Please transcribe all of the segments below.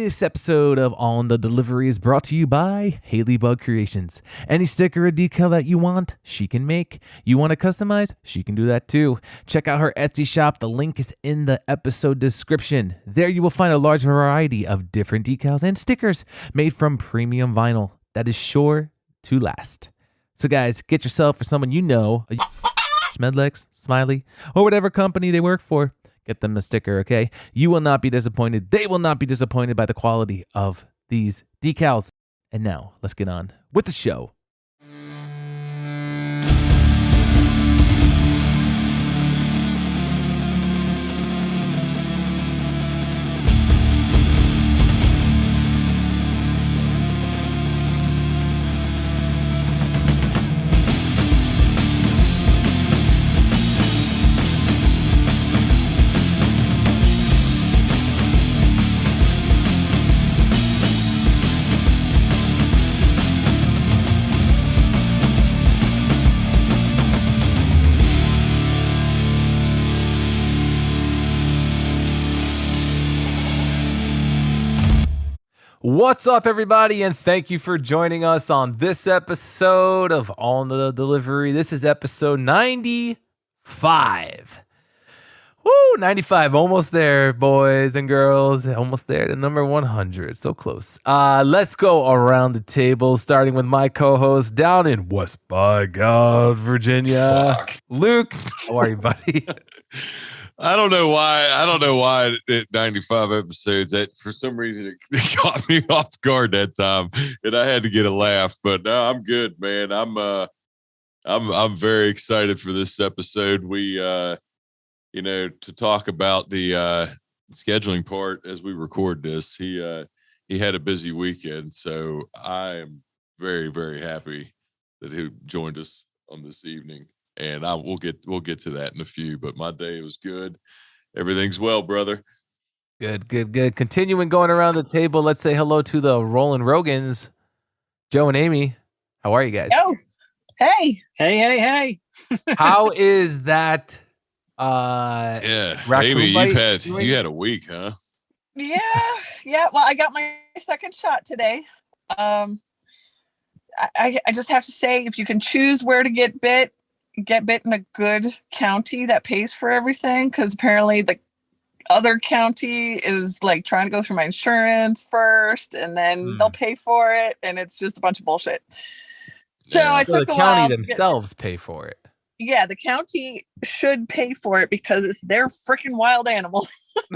This episode of On the Delivery is brought to you by Haley Bug Creations. Any sticker or decal that you want, she can make. You want to customize? She can do that too. Check out her Etsy shop. The link is in the episode description. There you will find a large variety of different decals and stickers made from premium vinyl that is sure to last. So guys, get yourself or someone you know, a Schmedlex, Smiley, or whatever company they work for. Get them the sticker, okay? You will not be disappointed. They will not be disappointed by the quality of these decals. And now, let's get on with the show. What's up, everybody, and thank you for joining us on this episode of On the Delivery. This is episode 95. Woo, 95, almost there, boys and girls. Almost there to number 100, so close. Let's go around the table, starting with my co-host down in West by God, Virginia. Fuck. Luke, how are you, buddy? I don't know why at 95 episodes that for some reason it caught me off guard that time, and I had to get a laugh. But no, I'm good, man. I'm very excited for this episode. We to talk about the scheduling part as we record this. He had a busy weekend, so I am very, very happy that he joined us on this evening. And we'll get to that in a few, but my day was good. Everything's well, brother. Good. Continuing going around the table, let's say hello to the Rolling Rogans, Joe and Amy. How are you guys? Oh, hey. How is that? Yeah, raccoon Amy, bite you had a week, huh? Yeah. Well, I got my second shot today. I just have to say, if you can choose where to get bit in a good county that pays for everything, because apparently the other county is like trying to go through my insurance first, and then they'll pay for it, and it's just a bunch of bullshit. So Yeah. I So took the a while county to themselves pay for it. Yeah, the county should pay for it because it's their freaking wild animal.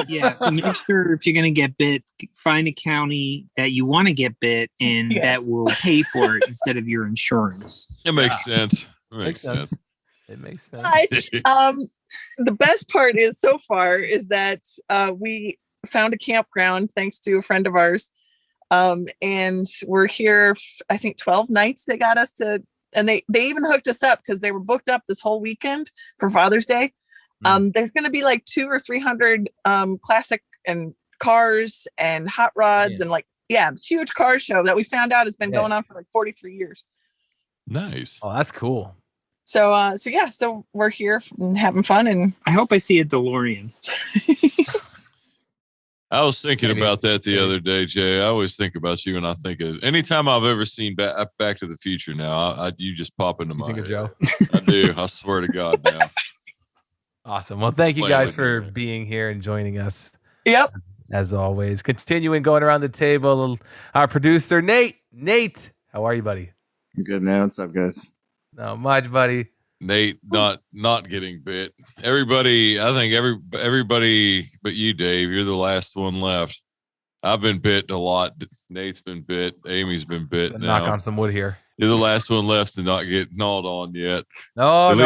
Yeah, so make sure if you're going to get bit, find a county that you want to get bit and Yes. that will pay for it instead of your insurance. It makes sense. It Makes makes sense. sense. It makes sense. The best part is so far is that we found a campground thanks to a friend of ours, and we're here. I think 12 nights they got us to, and they even hooked us up because they were booked up this whole weekend for Father's Day. There's going to be like 200 or 300 classic and cars and hot rods and huge car show that we found out has been going on for like 43 years. Nice. Oh, that's cool. So we're here and having fun, and I hope I see a DeLorean. I was thinking about that the other day, Jay. I always think about you, and I think of anytime I've ever seen Back to the Future. Now, you just pop into my Think of head. Joe. I do. I swear to God, now. Awesome. Well, thank you Playing guys with for me. being here and joining us. Yep. As always, continuing going around the table, our producer Nate. Nate, how are you, buddy? Good, man. What's up, guys? Not much, buddy. Nate not getting bit. Everybody, I think everybody but you, Dave. You're the last one left. I've been bit a lot. Nate's been bit. Amy's been bit. Knock Now on some wood here. you're the last one left to not get gnawed on yet. No. At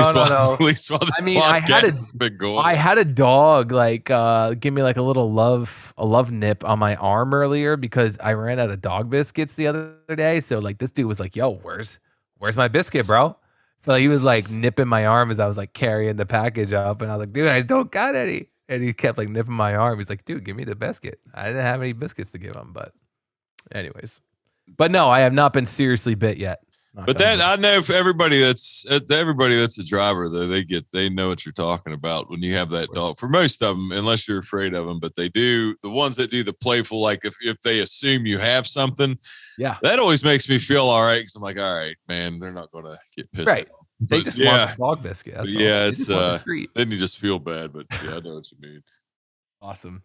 least while this I mean, I has been going. I had a dog give me like a love nip on my arm earlier because I ran out of dog biscuits the other day. So like this dude was like, "Yo, where's my biscuit, bro?" So he was like nipping my arm as I was like carrying the package up, and I was like, "Dude, I don't got any." And he kept like nipping my arm. He's like, "Dude, give me the biscuit." I didn't have any biscuits to give him, but anyways. But no, I have not been seriously bit yet. But that I know for everybody that's a driver though, they know what you're talking about when you have that dog. For most of them, unless you're afraid of them, but they do. The ones that do the playful, like if they assume you have something, yeah, that always makes me feel all right because I'm like, all right, man, they're not going to get pissed. Right. Off. They But just want the dog biscuit. That's yeah, all. it's then you just feel bad. But yeah, I know what you mean. Awesome.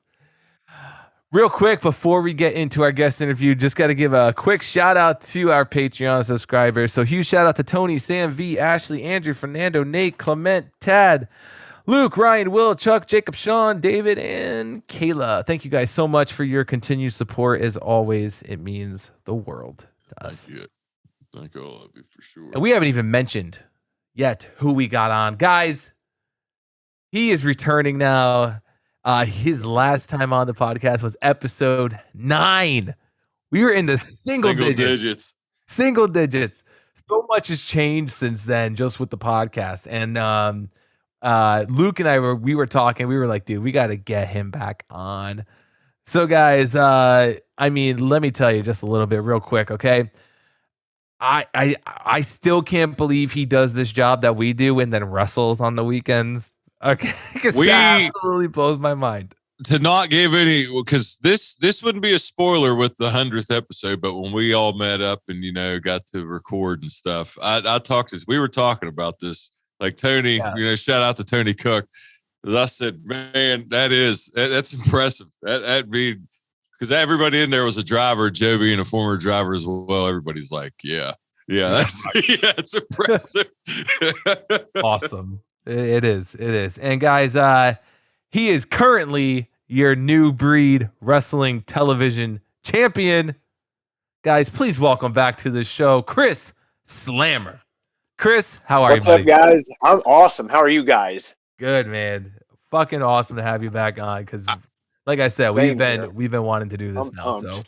Real quick, before we get into our guest interview, just got to give a quick shout out to our Patreon subscribers. So huge shout out to Tony, Sam V, Ashley, Andrew, Fernando, Nate, Clement, Tad, Luke, Ryan, Will, Chuck, Jacob, Sean, David, and Kayla. Thank you guys so much for your continued support. As always, it means the world to us. Thank all of you for sure. And we haven't even mentioned yet who we got on. Guys, he is returning now. His last time on the podcast was episode 9. We were in the single digits. Single digits. So much has changed since then, just with the podcast. And Luke and I were talking. We were like, dude, we got to get him back on. So, guys, let me tell you just a little bit real quick, okay? I still can't believe he does this job that we do and then wrestles on the weekends. Okay, because that absolutely blows my mind. To not give any, because this wouldn't be a spoiler with the 100th episode, but when we all met up and got to record and stuff, we were talking about this, like Tony, shout out to Tony Cook. I said, man, that's impressive. That'd be, because everybody in there was a driver, Joe being a former driver as well. Everybody's like, it's impressive. Awesome. It is. And guys, he is currently your new breed wrestling television champion. Guys, please welcome back to the show, Chris Slammer. Chris, how are you? What's up, guys? I'm awesome. How are you guys? Good, man. Fucking awesome to have you back on because, like I said, we've been wanting to do this now. Pumped. So.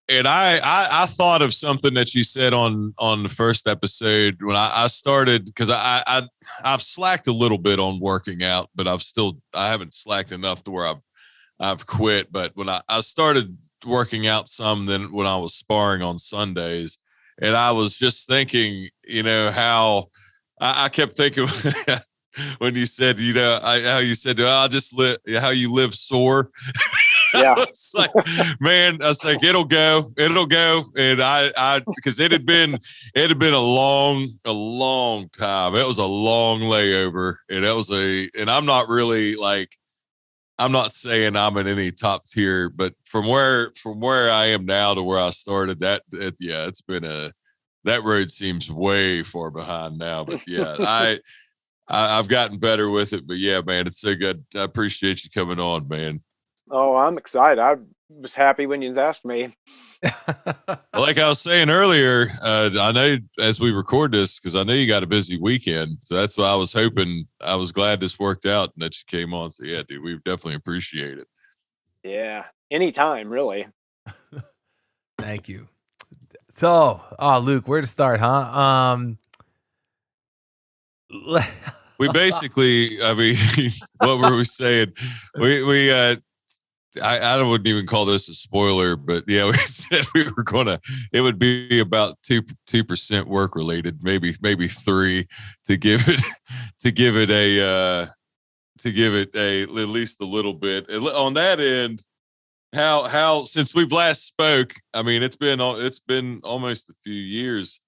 And I thought of something that you said on the first episode when I started, because I've slacked a little bit on working out, but I haven't slacked enough to where I've quit. But when I started working out some, then when I was sparring on Sundays, and I was just thinking, how I kept thinking when you said, how you said, I'll just how you live soar. Yeah. It's like, man, I was like, it'll go. And I because it had been a long time. It was a long layover. And I'm not really I'm not saying I'm in any top tier, but from where I am now to where I started, it's been that road seems way far behind now. But yeah, I've gotten better with it. But yeah, man, it's so good. I appreciate you coming on, man. Oh, I'm excited. I was happy when you asked me. Like I was saying earlier, I know as we record this, because I know you got a busy weekend. So that's why I was hoping, I was glad this worked out and that you came on. So yeah, dude, we definitely appreciate it. Yeah. Anytime, really. Thank you. So, Luke, where to start, huh? We basically, what were we saying? I wouldn't even call this a spoiler, but yeah, we said it would be about 2% work related, maybe 3 to give it at least a little bit on that end. How since we've last spoke, it's been almost a few years.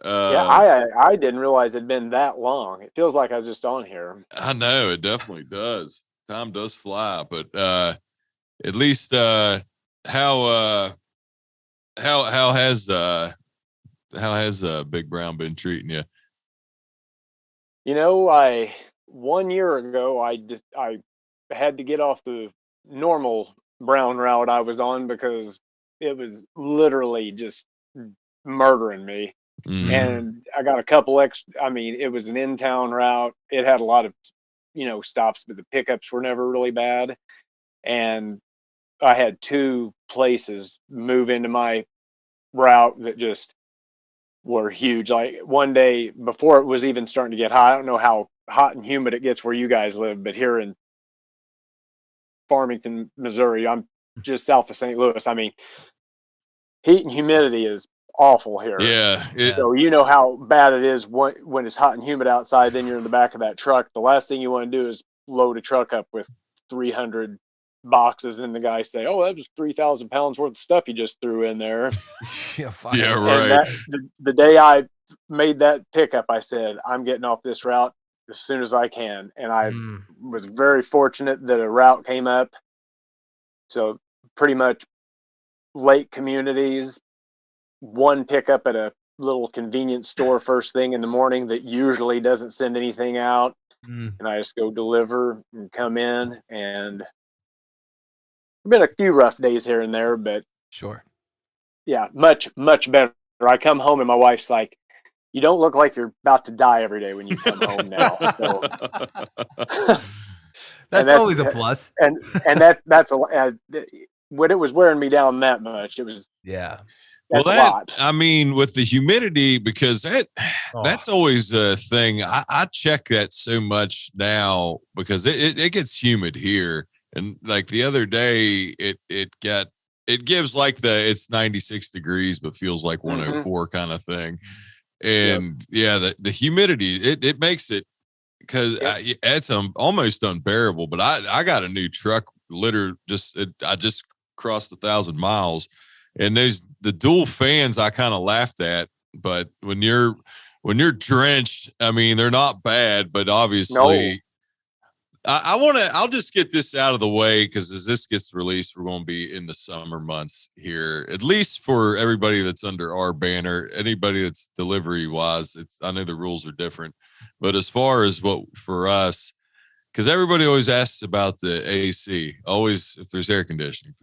I didn't realize it'd been that long. It feels like I was just on here. I know it definitely does. Time does fly, but at least how has Big Brown been treating you? 1 year ago I had to get off the normal brown route I was on because it was literally just murdering me. Mm-hmm. And I got a couple extra. It was an in-town route. It had a lot of stops, but the pickups were never really bad. And I had 2 places move into my route that just were huge. Like one day before it was even starting to get hot. I don't know how hot and humid it gets where you guys live, but here in Farmington, Missouri, I'm just south of St. Louis. Heat and humidity is awful here. Yeah. So you know how bad it is when it's hot and humid outside. Then you're in the back of that truck. The last thing you want to do is load a truck up with 300 boxes, and the guy say, "Oh, that was 3,000 pounds worth of stuff you just threw in there." Yeah, fine. Yeah, And right. the day I made that pickup, I said, "I'm getting off this route as soon as I can." And I was very fortunate that a route came up. So pretty much lake communities, one pickup at a little convenience store first thing in the morning that usually doesn't send anything out. And I just go deliver and come in. And there've been a few rough days here and there, but Sure. yeah, much, much better. I come home and my wife's like, "You don't look like you're about to die every day when you come home now." So That's always a plus. And that's when it was wearing me down that much, it was that's a lot. I mean, with the humidity, because that's always a thing. I check that so much now because it gets humid here. And like the other day, it gives like it's 96 degrees, but feels like 104 kind of thing. And the humidity, it makes it, because it's almost unbearable. But I got a new truck I just crossed 1,000 miles, and the dual fans I kind of laughed at, but when you're drenched, I mean, they're not bad, but obviously I'll just get this out of the way, because as this gets released, we're going to be in the summer months here, at least for everybody that's under our banner. Anybody that's delivery wise, I know the rules are different, but as far as for us, because everybody always asks about the AC, always, if there's air conditioning,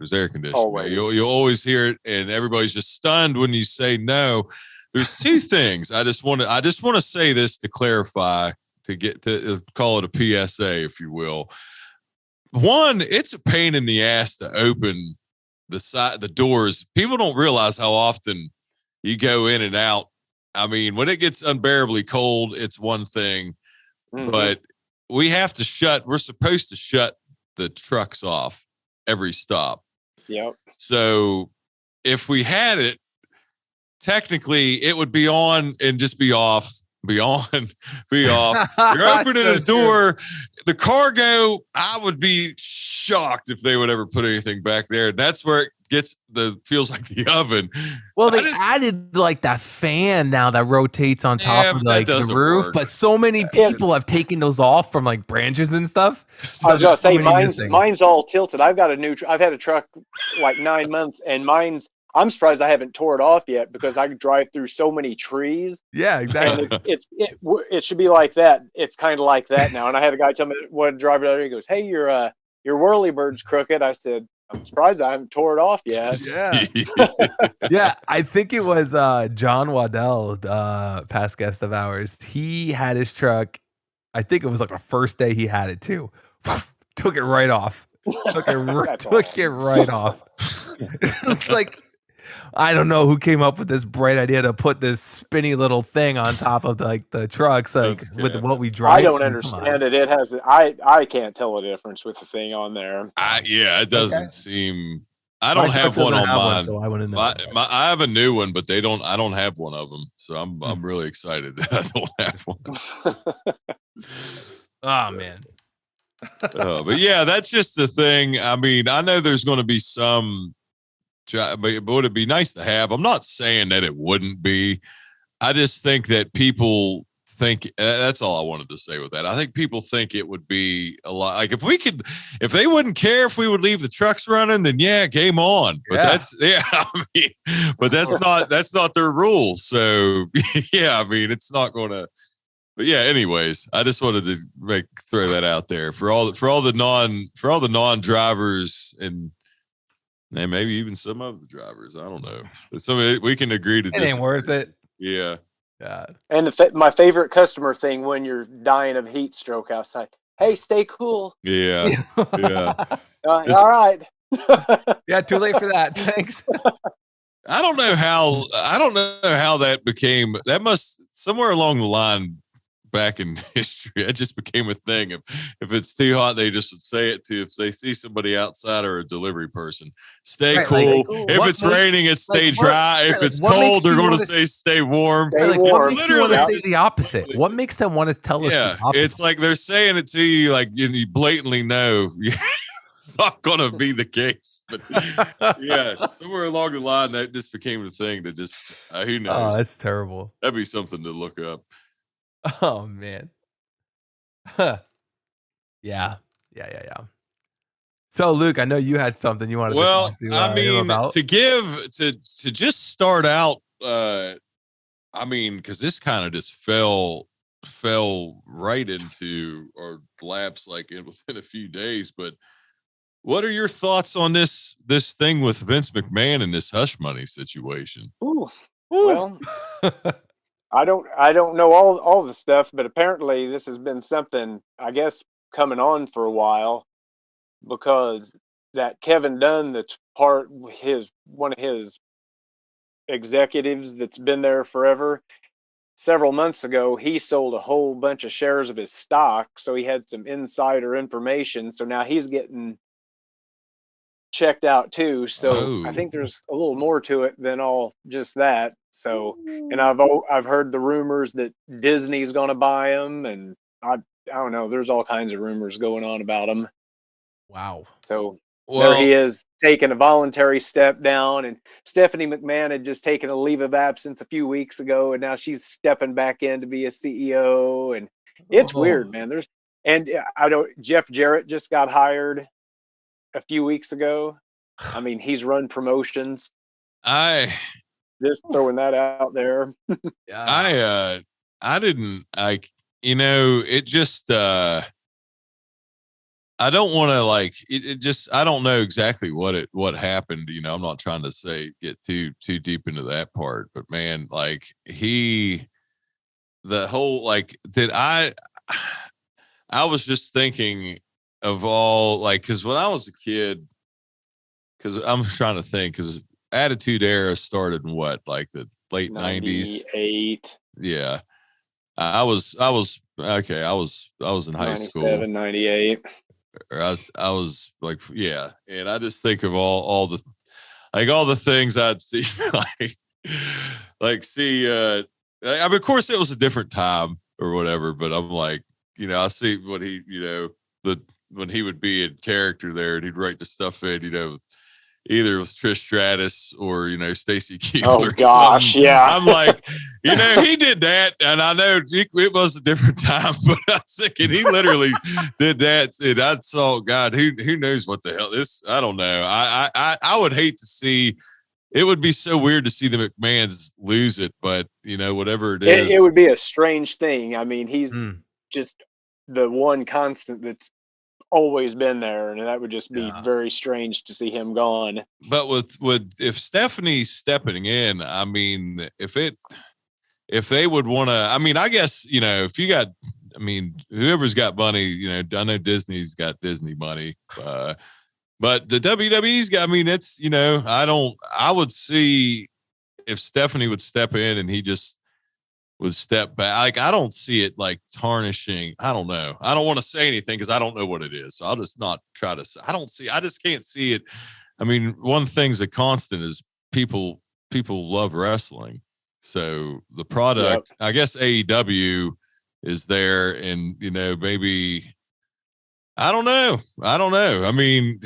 Always. you'll always hear it, and everybody's just stunned when you say no. There's two things. I just want to say this to clarify, to get to call it a PSA, if you will. One, it's a pain in the ass to open the doors. People don't realize how often you go in and out. I mean, when it gets unbearably cold, it's one thing, but we're supposed to shut the trucks off every stop. Yep. So if we had it, technically it would be on and just be off. Be on, be off. You're opening a door. The cargo, I would be shocked if they would ever put anything back there. And that's where it feels like the oven. Well, they added like that fan now that rotates on top of like the roof, but so many people have taken those off from like branches and stuff. I was gonna say mine's all tilted. I've had a truck like 9 months, and I'm surprised I haven't tore it off yet, because I drive through so many trees. Yeah, exactly. And it should be like that. It's kind of like that now. And I had a guy tell me, one driver there, he goes, "Hey, your whirlybird's crooked." I said, "I'm surprised I haven't tore it off yet." Yeah. Yeah, I think it was John Waddell, past guest of ours. He had his truck. I think it was like the first day he had it too. Took it right off. Took it right off. It's like, I don't know who came up with this bright idea to put this spinny little thing on top of the trucks, like with what we drive. I don't understand it. It has I can't tell the difference with the thing on there. It doesn't seem. I don't have one on mine. So I wouldn't know. I have a new one, but I don't have one of them. So I'm really excited that I don't have one. Oh man. But yeah, that's just the thing. I mean, I know there's going to be some, but would it be nice to have? I'm not saying that it wouldn't be. I just think that people think, that's all I wanted to say with that. I think people think it would be a lot. Like if they wouldn't care if we would leave the trucks running, then yeah, game on. But that's not their rules. So yeah, I mean, it's not going to. But yeah, anyways, I just wanted to throw that out there for all the non-drivers and maybe even some of the drivers. I don't know. So we can agree to it ain't worth it. Yeah. Yeah. And my favorite customer thing when you're dying of heat stroke outside. Hey, stay cool. Yeah. Yeah. All right. Yeah. Too late for that. Thanks. I don't know how that became. That must somewhere along the line. back in history. It just became a thing. If it's too hot, they just would say it to if they see somebody outside or a delivery person. Stay Right, cool. like, If what it's makes- raining, it's stay like, what- dry. If right, like, it's what makes cold, they're you going to wanna- say stay warm. Stay Like, warm. what makes you want to Literally say the opposite? What makes them want to tell us Yeah, the opposite? it's like they're saying it to you, like you blatantly know it's not going to be the case. But yeah, somewhere along the line, that just became the thing that just who Oh, knows? that's terrible. That'd be something to look up. Oh man. Yeah. So Luke, I know you had something you wanted to Well, talk to I him mean, about. to just start out, I mean, because this kind of just fell right into our laps within a few days. But what are your thoughts on this thing with Vince McMahon and this hush money situation? Ooh. Well, I don't know all the stuff, but apparently this has been something, I guess, coming on for a while, because that Kevin Dunn, that's one of his executives that's been there forever. Several months ago, he sold a whole bunch of shares of his stock, so he had some insider information. So now he's getting checked out too. So I think there's a little more to it than all just that. So, and I've heard the rumors that Disney's going to buy him, and I don't know. There's all kinds of rumors going on about him. Wow. So there he is, taking a voluntary step down, and Stephanie McMahon had just taken a leave of absence a few weeks ago, and now she's stepping back in to be a CEO, and it's weird, man. Jeff Jarrett just got hired a few weeks ago. I mean, he's run promotions. Just throwing that out there. I didn't it just I don't want to it just I don't know exactly what happened. I'm not trying to get too deep into that part, but man, I was just thinking of all because when I was a kid, because I'm trying to think, because Attitude Era started in what, the late 90s? 98. Yeah. I was okay. I was in high 97, school. 98. I was yeah. And I just think of all the things I'd see, see, I mean, of course it was a different time or whatever, but I'm I see what he, when he would be in character there and he'd write the stuff in, either with Trish Stratus or, Stacy Keibler. Oh gosh, something. yeah. I'm he did that, and I know it was a different time, but I was thinking he literally did that. And I saw, God, who knows what the hell this? I don't know. I would hate to see. It would be so weird to see the McMahons lose it, but whatever it is, it would be a strange thing. I mean, he's just the one constant that's always been there, and that would just be very strange to see him gone. But if Stephanie's stepping in, I mean, if they would want to, I mean, I guess if you got, I mean, whoever's got money, I know Disney's got Disney money, but the WWE's got, I mean, it's I would see if Stephanie would step in and he just would step back. I don't see it tarnishing. I don't know. I don't want to say anything because I don't know what it is. So I'll just not try to. I just can't see it. I mean, one thing's a constant is people love wrestling. So the product, I guess AEW is there, and maybe I don't know. I mean,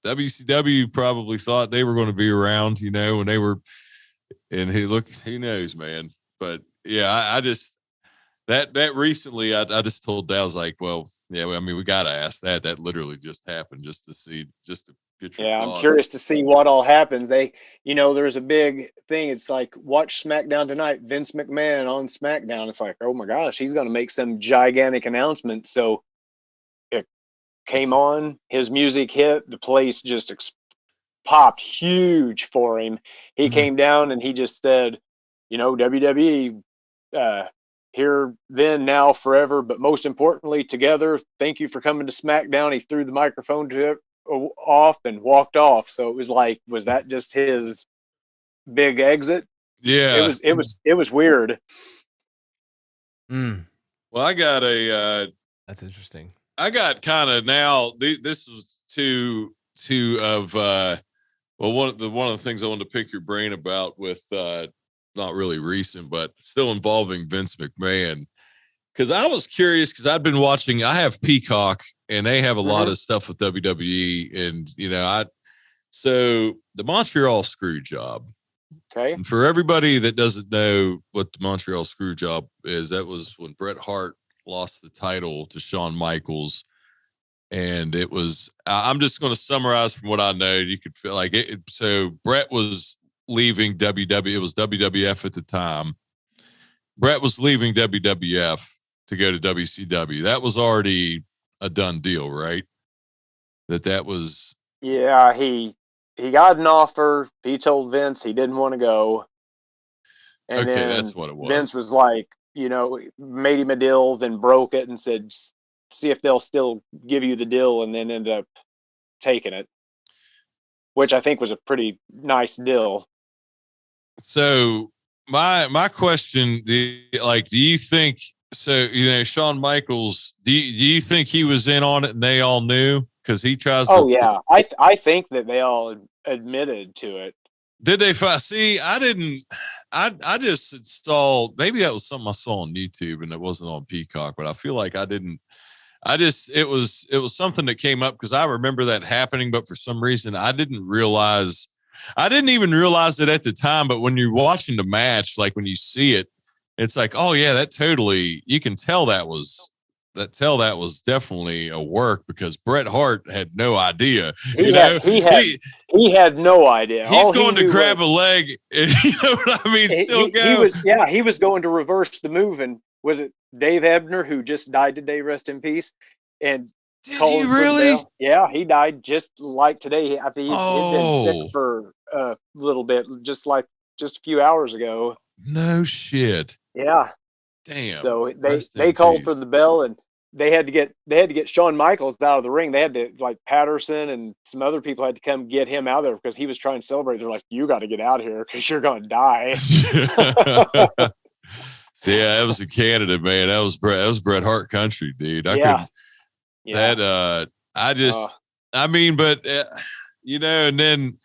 WCW probably thought they were going to be around, when they were, and who knows, man. But yeah, I just that recently, I just told Dad, I was like, well, yeah, I mean, we got to ask that. That literally just happened just to get your thoughts. I'm curious to see what all happens. There's a big thing. It's watch SmackDown tonight. Vince McMahon on SmackDown. It's oh my gosh, he's going to make some gigantic announcement. So it came on. His music hit. The place just popped huge for him. He came down and he just said, WWE, here, then, now, forever, but most importantly, together. Thank you for coming to SmackDown. He threw the microphone off and walked off. So it was was that just his big exit? Yeah, it was weird. Mm, Well, I got that's interesting. I got kind of now. This was two of well, one of the things I wanted to pick your brain about with not really recent, but still involving Vince McMahon. Because I was curious because I've been watching. I have Peacock, and they have a lot of stuff with WWE, and so the Montreal screw job. Okay. And for everybody that doesn't know what the Montreal screw job is, that was when Bret Hart lost the title to Shawn Michaels. And it was, I'm just going to summarize from what I know. You could feel like it. So Bret was leaving WWE. It was WWF at the time. Bret was leaving WWF to go to WCW. That was already a done deal, right? That was. Yeah, he got an offer. He told Vince he didn't want to go. And Okay, then that's what it was. Vince was like, made him a deal, then broke it and said, see if they'll still give you the deal, and then ended up taking it, which I think was a pretty nice deal. So my question, do you think so? Shawn Michaels, do you think he was in on it and they all knew? Because he tries. Oh yeah, I think that they all admitted to it. Did they see? I didn't. I just installed. Maybe that was something I saw on YouTube and it wasn't on Peacock, but I feel like I didn't. It was something that came up because I remember that happening, but for some reason I didn't even realize it at the time. But when you're watching the match, like when you see it, it's like, oh yeah, that totally, you can tell that was definitely a work because Bret Hart had no idea. He had no idea. He's going to grab a leg, and, you know what I mean? He was going to reverse the move, and was it Dave Ebner who just died today? Rest in peace. And did he really? Yeah, he died just like today. I think he'd been sick for a little bit, just a few hours ago. No shit. Yeah. Damn. So they called for the bell, and they had to get Shawn Michaels out of the ring. They had to, like, Patterson and some other people had to come get him out of there because he was trying to celebrate. They're like, you got to get out of here because you're going to die. So, yeah, that was in Canada, man. That was Bret Hart country, dude. I mean, but and then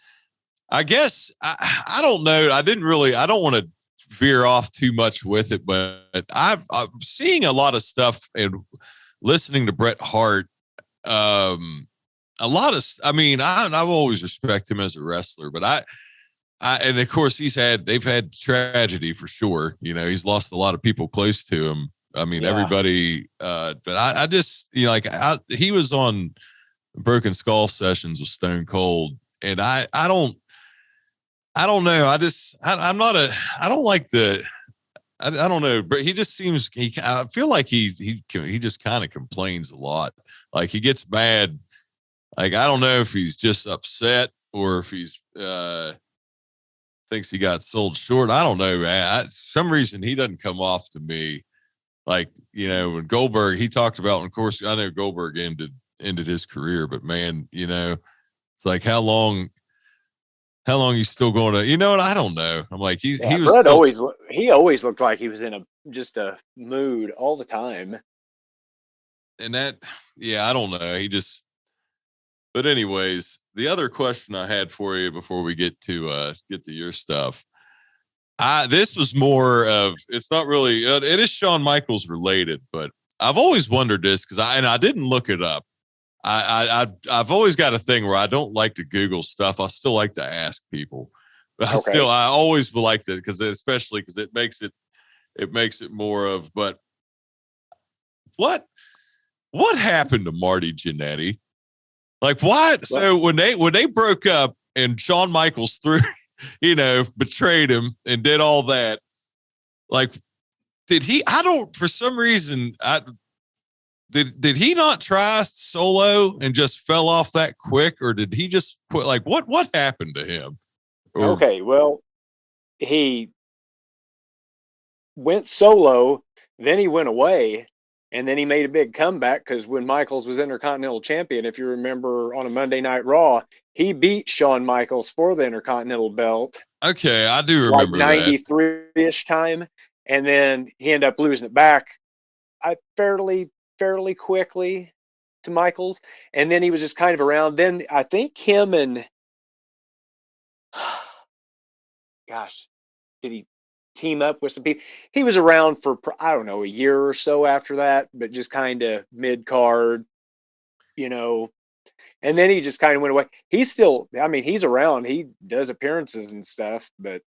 I guess I don't know. I don't want to veer off too much with it, but I'm seeing a lot of stuff and listening to Bret Hart. I've always respect him as a wrestler, but and of course they've had tragedy for sure. He's lost a lot of people close to him. I mean, everybody, but I just, he was on Broken Skull sessions with Stone Cold, and I don't know. I don't like I don't know, but he just seems, I feel like he just kind of complains a lot. Like he gets mad. Like, I don't know if he's just upset or if he's, thinks he got sold short. I don't know, man. Some reason he doesn't come off to me like, when Goldberg, he talked about, and of course I know Goldberg ended his career, but man, it's like, how long he's still going to, what? I don't know. I'm like, he was Bret always looked like he was in just a mood all the time. And I don't know. But anyways, the other question I had for you before we get to your stuff, this was more of, it's not really, it is Shawn Michaels related, but I've always wondered this because I didn't look it up. I've always got a thing where I don't like to Google stuff. I still like to ask people, but I always liked it especially because it makes it more of, but what happened to Marty Jannetty? Like, what? So when they broke up and Shawn Michaels betrayed him and did all that, like, did he, for some reason, did he not try solo and just fell off that quick, or did he just quit? Like, what happened to him? Okay, well, he went solo, then he went away, and then he made a big comeback because when Michaels was Intercontinental Champion, if you remember on a Monday Night Raw, he beat Shawn Michaels for the Intercontinental belt. Okay, I do remember like 93-ish time. and then he ended up losing it back fairly quickly to Michaels, and then he was just kind of around. Then I think him and gosh, did he team up with some people? He was around for I don't know, a year or so after that, but just kind of mid card, you know. And then he just kind of went away. He's still, I mean, he's around. He does appearances and stuff, but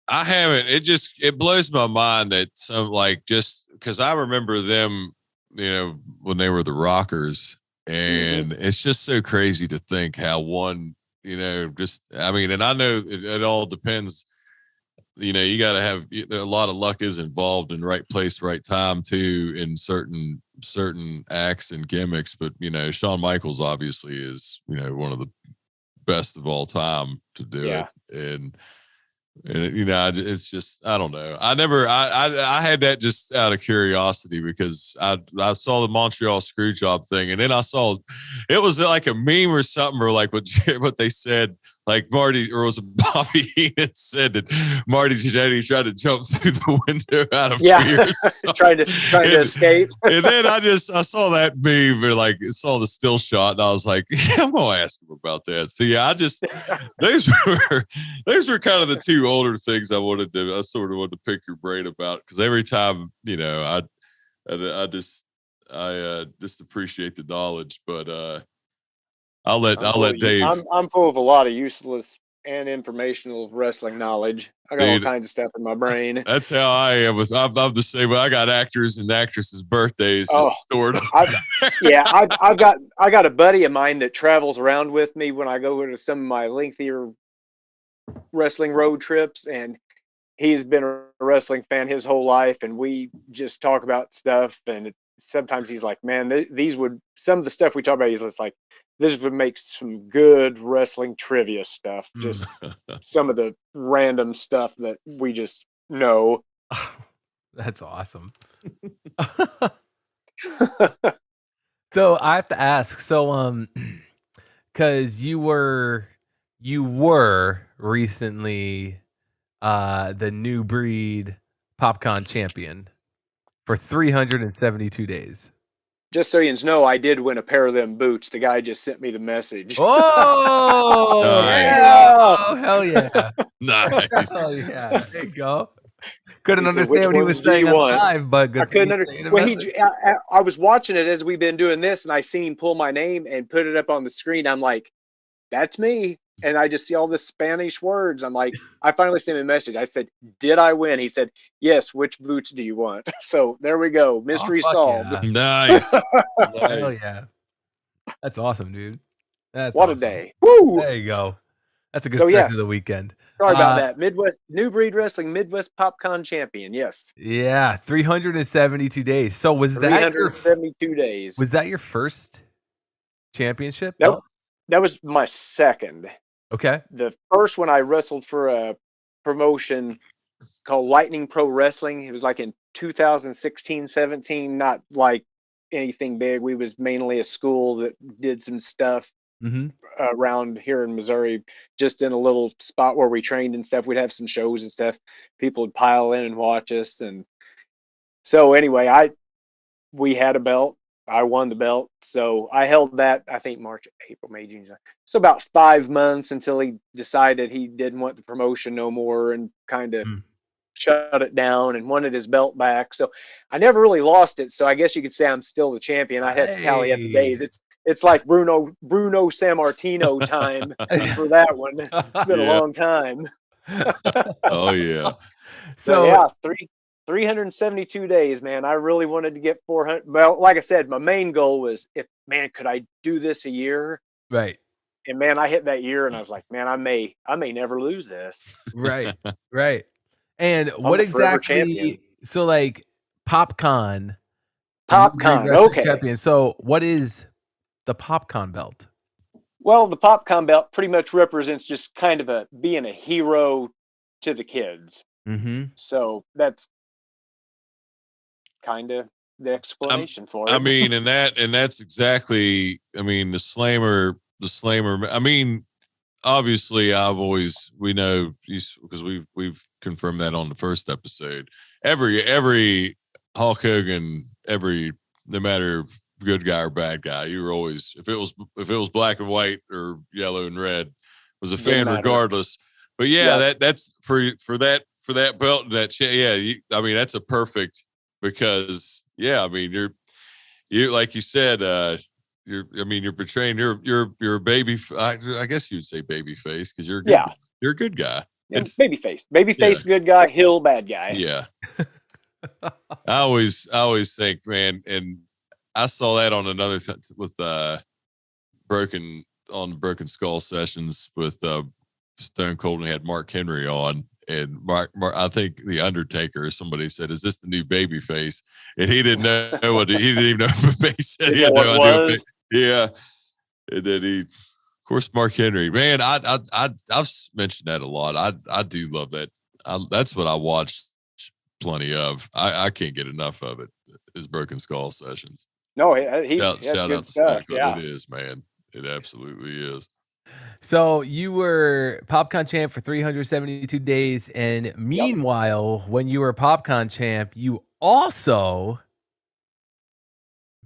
I haven't. It blows my mind that some, like, just because I remember them, when they were the Rockers, and it's just so crazy to think how one, I mean, and I know it all depends. You got to have a lot of luck is involved in right place, right time too, in certain acts and gimmicks. But Shawn Michaels obviously is one of the best of all time to do it, and it's just, I don't know. I had that just out of curiosity because I saw the Montreal screw job thing, and then I saw it was like a meme or something, or like what they said, like Marty, or was it Bobby Heenan said that Marty Jannetty tried to jump through the window out of fear. trying to escape. And then I saw that meme, or like saw the still shot, and I was like, I'm gonna ask him about that. So yeah, those were kind of the two older things I sort of wanted to pick your brain about, because every time I just appreciate the knowledge, but I'll let Dave. I'm full of a lot of useless and informational wrestling knowledge. I got all kinds of stuff in my brain. That's how I am. I'm the same way. I got actors and actresses' birthdays just stored up. I got a buddy of mine that travels around with me when I go to some of my lengthier wrestling road trips, and he's been a wrestling fan his whole life, and we just talk about stuff. And sometimes he's like, man, some of the stuff we talk about, he's just like, this would make some good wrestling trivia stuff. Just some of the random stuff that we just know. That's awesome. So I have to ask, because you were recently the new breed PopCon champion for 372 days. Just so you know, I did win a pair of them boots. The guy just sent me the message. Oh, nice. Oh, hell yeah. Nice. Hell yeah. There you go. Couldn't understand what he was saying on live, but good. I couldn't understand. Well, I was watching it as we've been doing this, and I seen him pull my name and put it up on the screen. I'm like, that's me. And I just see all the Spanish words. I'm like, I finally sent him a message. I said, did I win? He said, yes. Which boots do you want? So there we go. Mystery solved. Yeah. Nice. Hell yeah. That's awesome, dude. That's what awesome. A day. Woo! There you go. That's a good start to the weekend. Sorry about that. Midwest New Breed Wrestling Midwest PopCon champion. Yes. Yeah, 372 days. So was that 372 days? Was that your first championship? Nope. That was my second. Okay. The first one I wrestled for a promotion called Lightning Pro Wrestling. It was like in 2016, 17, not like anything big. We was mainly a school that did some stuff around here in Missouri, just in a little spot where we trained and stuff. We'd have some shows and stuff. People would pile in and watch us. And so anyway, we had a belt. I won the belt. So I held that, I think March, April, May, June. So about 5 months until he decided he didn't want the promotion no more and kind of shut it down and wanted his belt back. So I never really lost it. So I guess you could say I'm still the champion. I had to tally up the days. It's like Bruno Sammartino time for that one. It's been a long time. Oh yeah. So yeah, 372 days, man. I really wanted to get 400. Well, like I said, my main goal was, could I do this a year? Right. And man, I hit that year and I was like, man, I may never lose this. Right. Right. And what exactly, so like PopCon. Okay. Champion. So what is the PopCon belt? Well, the PopCon belt pretty much represents just kind of being a hero to the kids. So that's kind of the explanation for it. I mean, and that's exactly, I mean, the slammer, I mean, obviously we know because we've confirmed that on the first episode. Every Hulk Hogan, no matter good guy or bad guy, you were always if it was black and white or yellow and red, was a fan regardless. But that's for that belt I mean that's a perfect because I mean you're like you said you're portraying you're a baby. I guess you'd say baby face because you're a good guy. Yeah, baby face, good guy, Hill, bad guy. Yeah. I always think, man, and I saw that on another with Broken Skull sessions with Stone Cold, and he had Mark Henry on. And Mark, I think the Undertaker or somebody said, "Is this the new baby face?" And he didn't know what he didn't even know if the face said. He had no idea. Yeah, and then of course, Mark Henry. Man, I've mentioned that a lot. I do love that. That's what I watched plenty of. I can't get enough of it. His Broken Skull sessions. No, he shout out stuff. Yeah, it is, man. It absolutely is. So you were PopCon champ for 372 days, and meanwhile, when you were PopCon champ, you also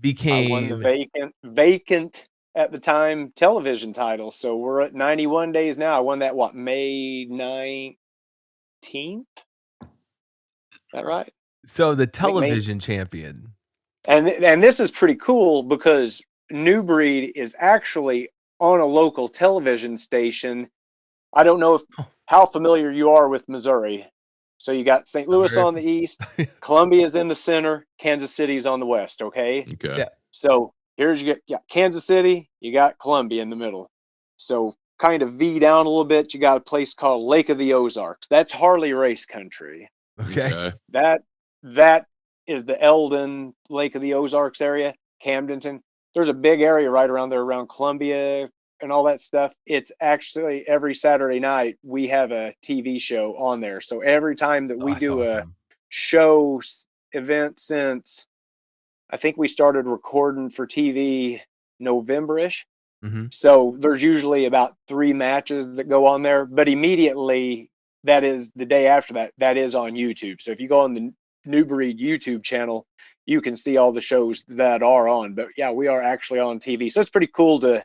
became I won the vacant at the time television title. So we're at 91 days now. I won that May 19th. Is that right? So the television champion. And this is pretty cool because New Breed is actually on a local television station. I don't know how familiar you are with Missouri. So you got St. Louis on the east, Columbia's in the center, Kansas City's on the west. Okay. Yeah. So here's you got Kansas City, you got Columbia in the middle. So kind of V down a little bit, you got a place called Lake of the Ozarks. That's Harley race country. Okay. That is the Eldon, Lake of the Ozarks area, Camdenton. There's a big area right around there around Columbia and all that stuff. It's actually every Saturday night we have a TV show on there. So every time that we do a show event since I think we started recording for TV November-ish. Mm-hmm. So there's usually about 3 matches that go on there, but immediately that is the day after that is on YouTube. So if you go on the New Breed YouTube channel, you can see all the shows that are on. But yeah, we are actually on TV. So it's pretty cool to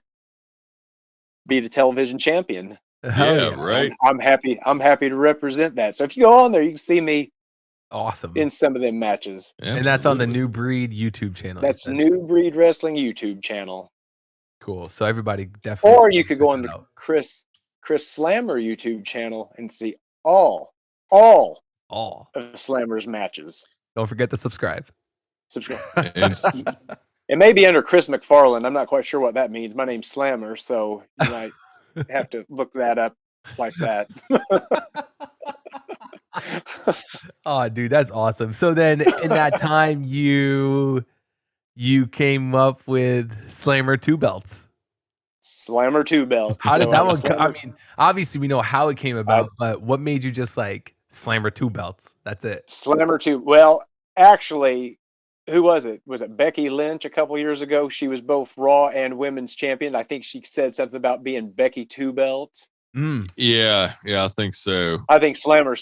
be the television champion. Right. I'm happy to represent that. So if you go on there, you can see me in some of them matches. Absolutely. And that's on the New Breed YouTube channel. That's New Breed Wrestling YouTube channel. Cool. So everybody definitely. Or you could go on the Chris Slammer YouTube channel and see all of Slammer's matches. Don't forget to subscribe. It may be under Chris McFarland. I'm not quite sure what that means. My name's Slammer, so you might have to look that up like that. Oh, dude, that's awesome. So then in that time you came up with Slammer 2 belts. Slammer 2 belts. How did that one come? I mean, obviously we know how it came about, but what made you just like Slammer 2 belts? That's it. Slammer 2. Well, actually, who was it? Was it Becky Lynch a couple years ago? She was both Raw and Women's Champion. I think she said something about being Becky 2 belts. Yeah, I think so. I think Slammer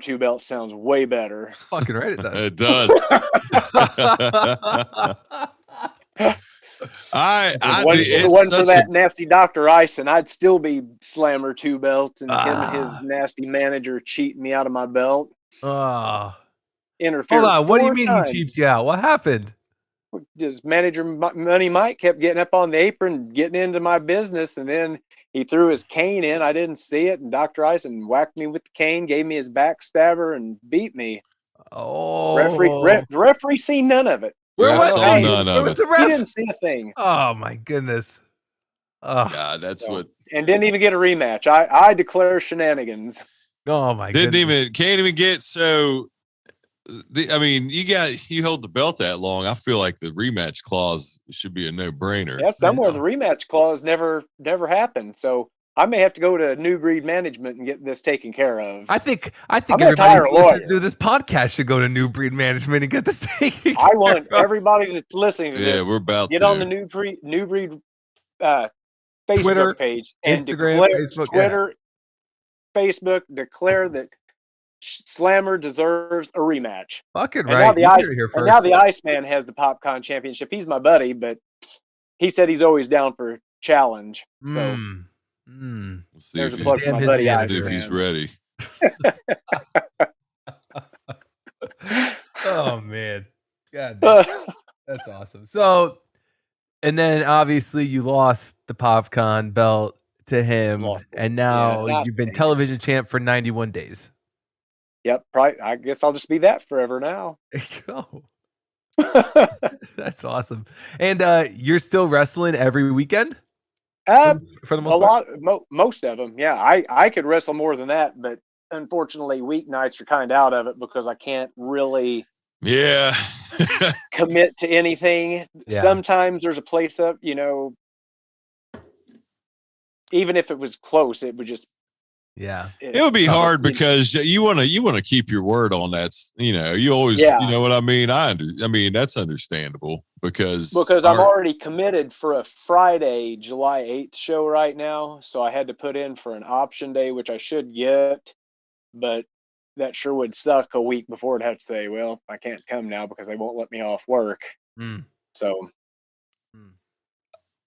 2 belts sounds way better. Fucking right, it does. It does. If it wasn't for that nasty Dr. Ison, I'd still be Slammer 2 belts, and him and his nasty manager cheating me out of my belt. Interfered. Hold on, what do you mean times. he cheaped you out? What happened? His manager, Money Mike, kept getting up on the apron, getting into my business, and then he threw his cane in. I didn't see it, and Dr. Ison whacked me with the cane, gave me his backstabber, and beat me. Oh, the referee seen none of it. Where was he? None of it. The ref? He didn't see a thing. Oh my goodness. God, that's what. And didn't even get a rematch. I declare shenanigans. Oh my goodness. Can't even get so. I mean, you hold the belt that long. I feel like the rematch clause should be a no-brainer. Yeah, somewhere the rematch clause never happened. So I may have to go to New Breed Management and get this taken care of. I think everybody listening to this podcast should go to New Breed Management and get this taken care I want everybody that's listening to this. We're about get to on the New Breed Facebook Twitter, page and Instagram, Facebook, yeah. Twitter, Facebook declare that Slammer deserves a rematch. Fucking And now right. the You Ice heard it here and now first. the Iceman has the PopCon championship. He's my buddy, but he said he's always down for challenge. So We'll see there's if a plug he's, for my his buddy manager. see if he's Iceman. ready. Oh man. God damn. That's awesome. So, and then obviously you lost the PopCon belt to him, Lost it. and now Yeah, you've been dang it. television champ for 91 days. Yep, probably. I guess I'll just be that forever now. There you go. That's awesome. And you're still wrestling every weekend? For the most part? Most of them. Yeah, I could wrestle more than that, but unfortunately, weeknights are kind of out of it because I can't really Yeah. commit to anything. Yeah. Sometimes there's a place up, even if it was close, it would just Yeah. It would be hard because you want to keep your word on that. You always, Yeah. you know what I mean? I mean, that's understandable because I'm already committed for a Friday, July 8th show right now. So I had to put in for an option day, which I should get, but that sure would suck a week before I'd have to say, well, I can't come now because they won't let me off work. So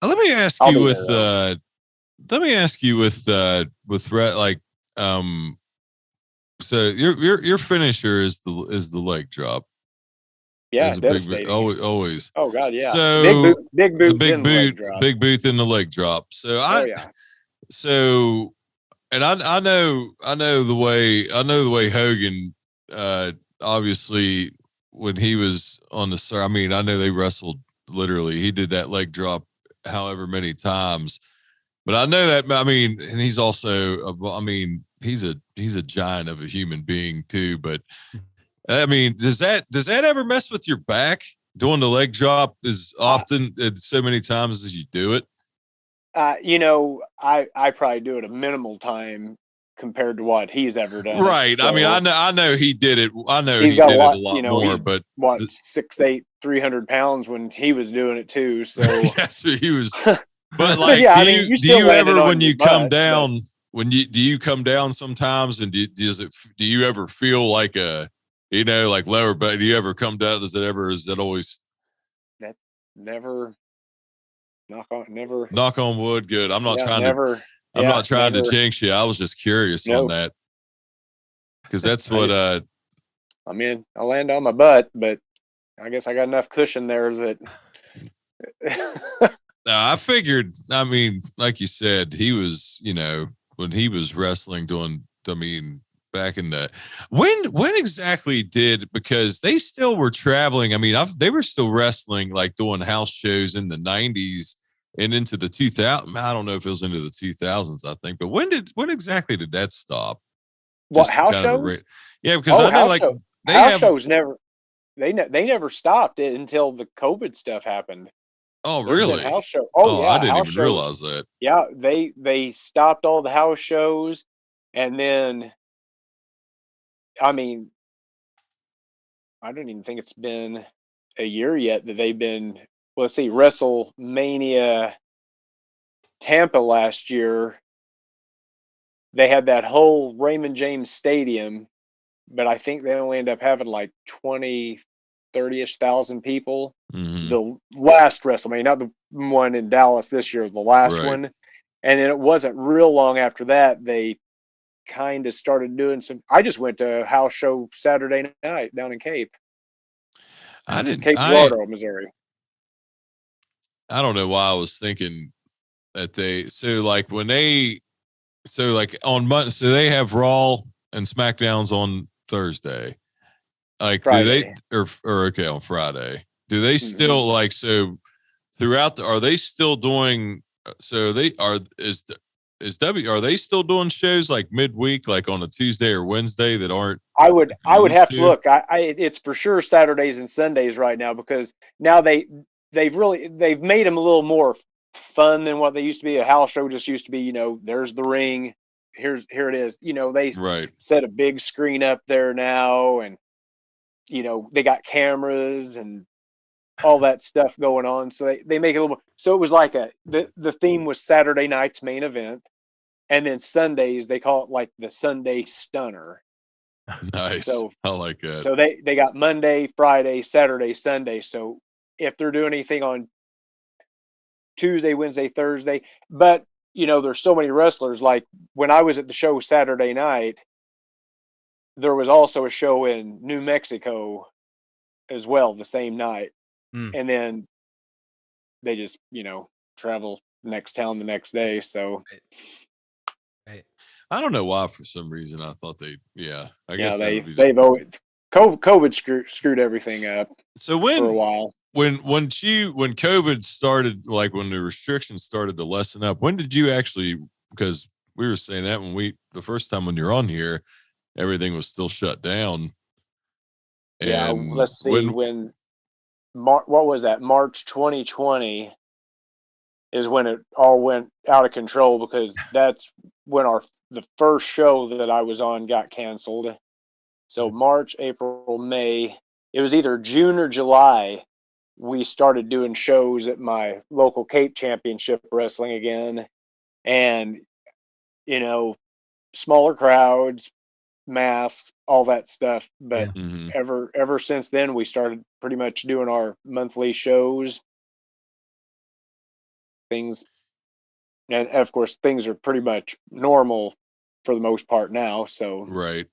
let me ask you with so your finisher is the leg drop. Yeah, devastating. Always. Oh God, yeah. So big boot, big boot in the leg drop. So So, and I know the way Hogan, obviously when he was on the, I mean, I know they wrestled literally. He did that leg drop however many times, but I know that, I mean, and he's also, he's a giant of a human being too. But I mean, does that ever mess with your back doing the leg drop as often and so many times as you do it? I probably do it a minimal time compared to what he's ever done. Right. So I mean, I know he did it. I know he's he got did a lot, it a lot more, but 6'8", 300 pounds when he was doing it too. So that's what he was. But like, yeah, do you ever, when you come down, do you come down sometimes and do you ever feel like like lower back? Do you ever come down? Is that always? That never. Never. Knock on wood. Good. I'm not trying to jinx you. I was just curious on that. Because that's what I land on my butt, but I guess I got enough cushion there that I figured, I mean, like you said, he was, when he was wrestling back in the when exactly because they still were traveling. I mean, they were still wrestling, like doing house shows in the 90s and into the 2000s. I don't know if it was into the 2000s, I think, but when exactly did that stop? What, house shows? Yeah, because I know house shows never stopped it until the COVID stuff happened. Oh, really? House show. Yeah, I didn't even realize that. Yeah, they stopped all the house shows, and then, I mean, I don't even think it's been a year yet that they've been. Well, let's see, WrestleMania Tampa last year. They had that whole Raymond James Stadium, but I think they only end up having like 20, 30-ish thousand people. Mm-hmm. The last WrestleMania, not the one in Dallas this year, the last one. And then it wasn't real long after that, they kind of started doing some. I just went to a house show Saturday night down in Cape. Cape Girardeau, Missouri. I don't know why I was thinking that on Monday, so they have Raw and SmackDowns on Thursday. Like, Friday. do they on Friday? Do they still throughout are they still doing? So are they still doing shows like midweek, like on a Tuesday or Wednesday that aren't? I would have to look. It's for sure Saturdays and Sundays right now, because now they've made them a little more fun than what they used to be. A house show just used to be, there's the ring, here it is. They set a big screen up there now, and they got cameras, and all that stuff going on. So they make it a little more. So it was like the theme was Saturday night's main event. And then Sundays, they call it like the Sunday Stunner. Nice. So I like that. So they got Monday, Friday, Saturday, Sunday. So if they're doing anything on Tuesday, Wednesday, Thursday, but there's so many wrestlers. Like when I was at the show Saturday night, there was also a show in New Mexico as well the same night. And then they just, travel next town the next day. So Right. I don't know why, for some reason, I thought I guess they've always COVID screwed everything up. So for a while. When COVID started, like when the restrictions started to lessen up, when did you actually, because we were saying that the first time when you're on here, everything was still shut down. And let's see, what was that? March 2020 is when it all went out of control, because that's when the first show that I was on got canceled. So March, April, May, it was either June or July, we started doing shows at my local Cape Championship Wrestling again. And, smaller crowds, masks, all that stuff. But ever since then, we started pretty much doing our monthly shows. Things, and of course, things are pretty much normal for the most part now. So right.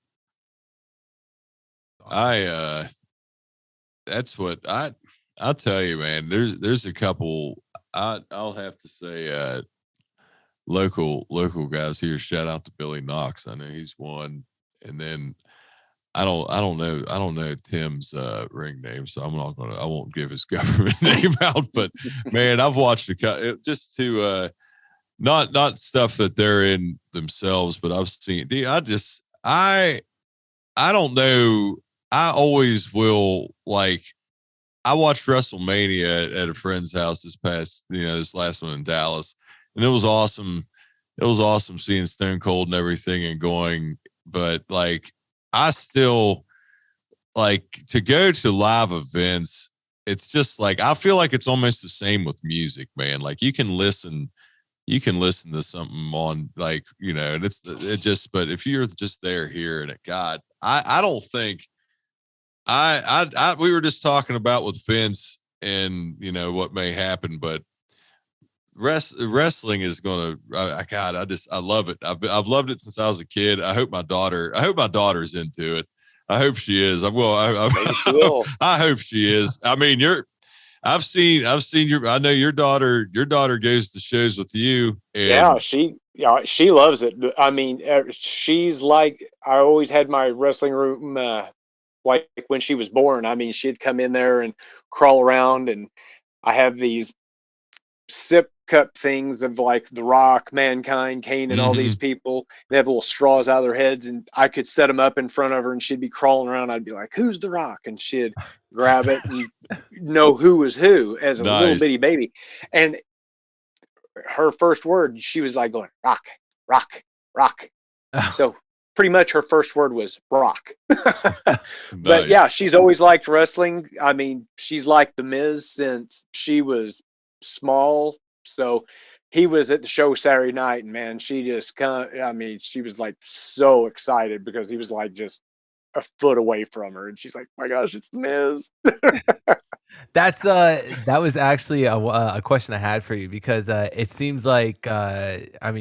That's what I'll tell you, man. There's a couple. I'll have to say, local guys here. Shout out to Billy Knox. I know he's one, and then I don't know Tim's ring name, so I won't give his government name out. But man, I've watched just to not stuff that they're in themselves, but I've seen. I don't know. I always will, like, I watched WrestleMania at a friend's house this last one in Dallas, and it was awesome. It was awesome seeing Stone Cold and everything and going, but like, I still like to go to live events. It's just like, I feel like it's almost the same with music, man. Like you can listen to something on, like, and but if you're just there hearing it, God, I don't think we were just talking about with Vince and what may happen, but wrestling is gonna, I love it. I've loved it since I was a kid. I hope my daughter's into it. I hope she is. I hope she is. I mean, I've seen I know your daughter goes to shows with you. And she loves it. I mean, she's like, I always had my wrestling room, like when she was born. I mean, she'd come in there and crawl around, and I have these sip cup things of like The Rock, Mankind, Kane, and all these people. They have little straws out of their heads, and I could set them up in front of her, and she'd be crawling around. I'd be like, "Who's The Rock?" And she'd grab it and know who was who as a little bitty baby. And her first word, she was like going, "Rock, rock, rock." So pretty much her first word was rock. But yeah, she's always liked wrestling. I mean, she's liked The Miz since she was small. So he was at the show Saturday night, and man, she just she was like so excited because he was like just a foot away from her, and she's like, "My gosh, it's The Miz." That was actually a question I had for you, because it seems like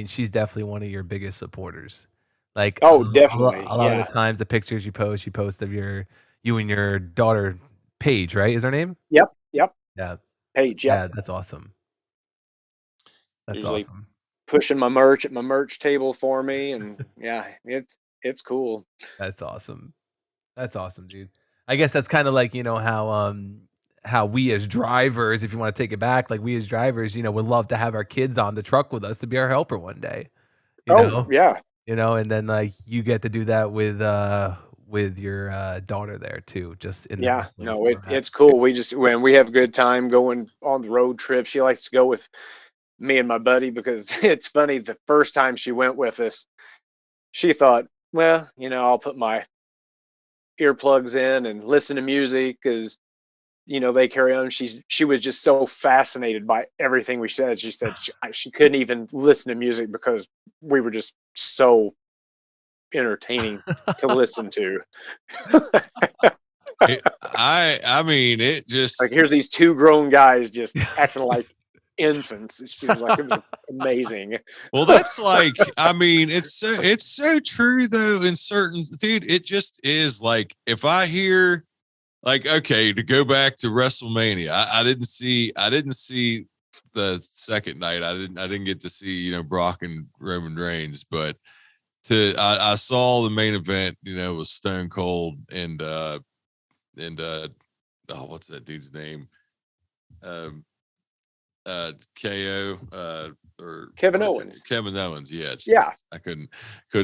she's definitely one of your biggest supporters. Like, definitely. A lot of the times, the pictures you post of you and your daughter, Paige, right? Is her name? Yep. Yeah. Paige. Yep. Yeah, that's awesome. That's Usually awesome. Pushing my merch at my merch table for me, and yeah, it's cool. That's awesome. That's awesome, dude. I guess that's kind of like, how we as drivers, if you want to take it back, like we as drivers, would love to have our kids on the truck with us to be our helper one day. Yeah. And then like you get to do that with your daughter there too, just in the wrestling format. It's cool. When we have a good time going on the road trip, she likes to go with me and my buddy, because it's funny, the first time she went with us, she thought, well, I'll put my earplugs in and listen to music, because they carry on. She was just so fascinated by everything we said. She said she couldn't even listen to music because we were just so entertaining to listen to. I mean, it just Like, here's these two grown guys just acting like infants. It's just like, it was amazing. well, that's like, I mean, it's so true though. In certain, dude, it just is like, if I hear, like, okay, to go back to WrestleMania, I didn't see the second night. I didn't get to see, Brock and Roman Reigns, but I saw the main event, was Stone Cold and oh, what's that dude's name? KO or Kevin Owens. Kevin Owens, yeah. Yeah. I couldn't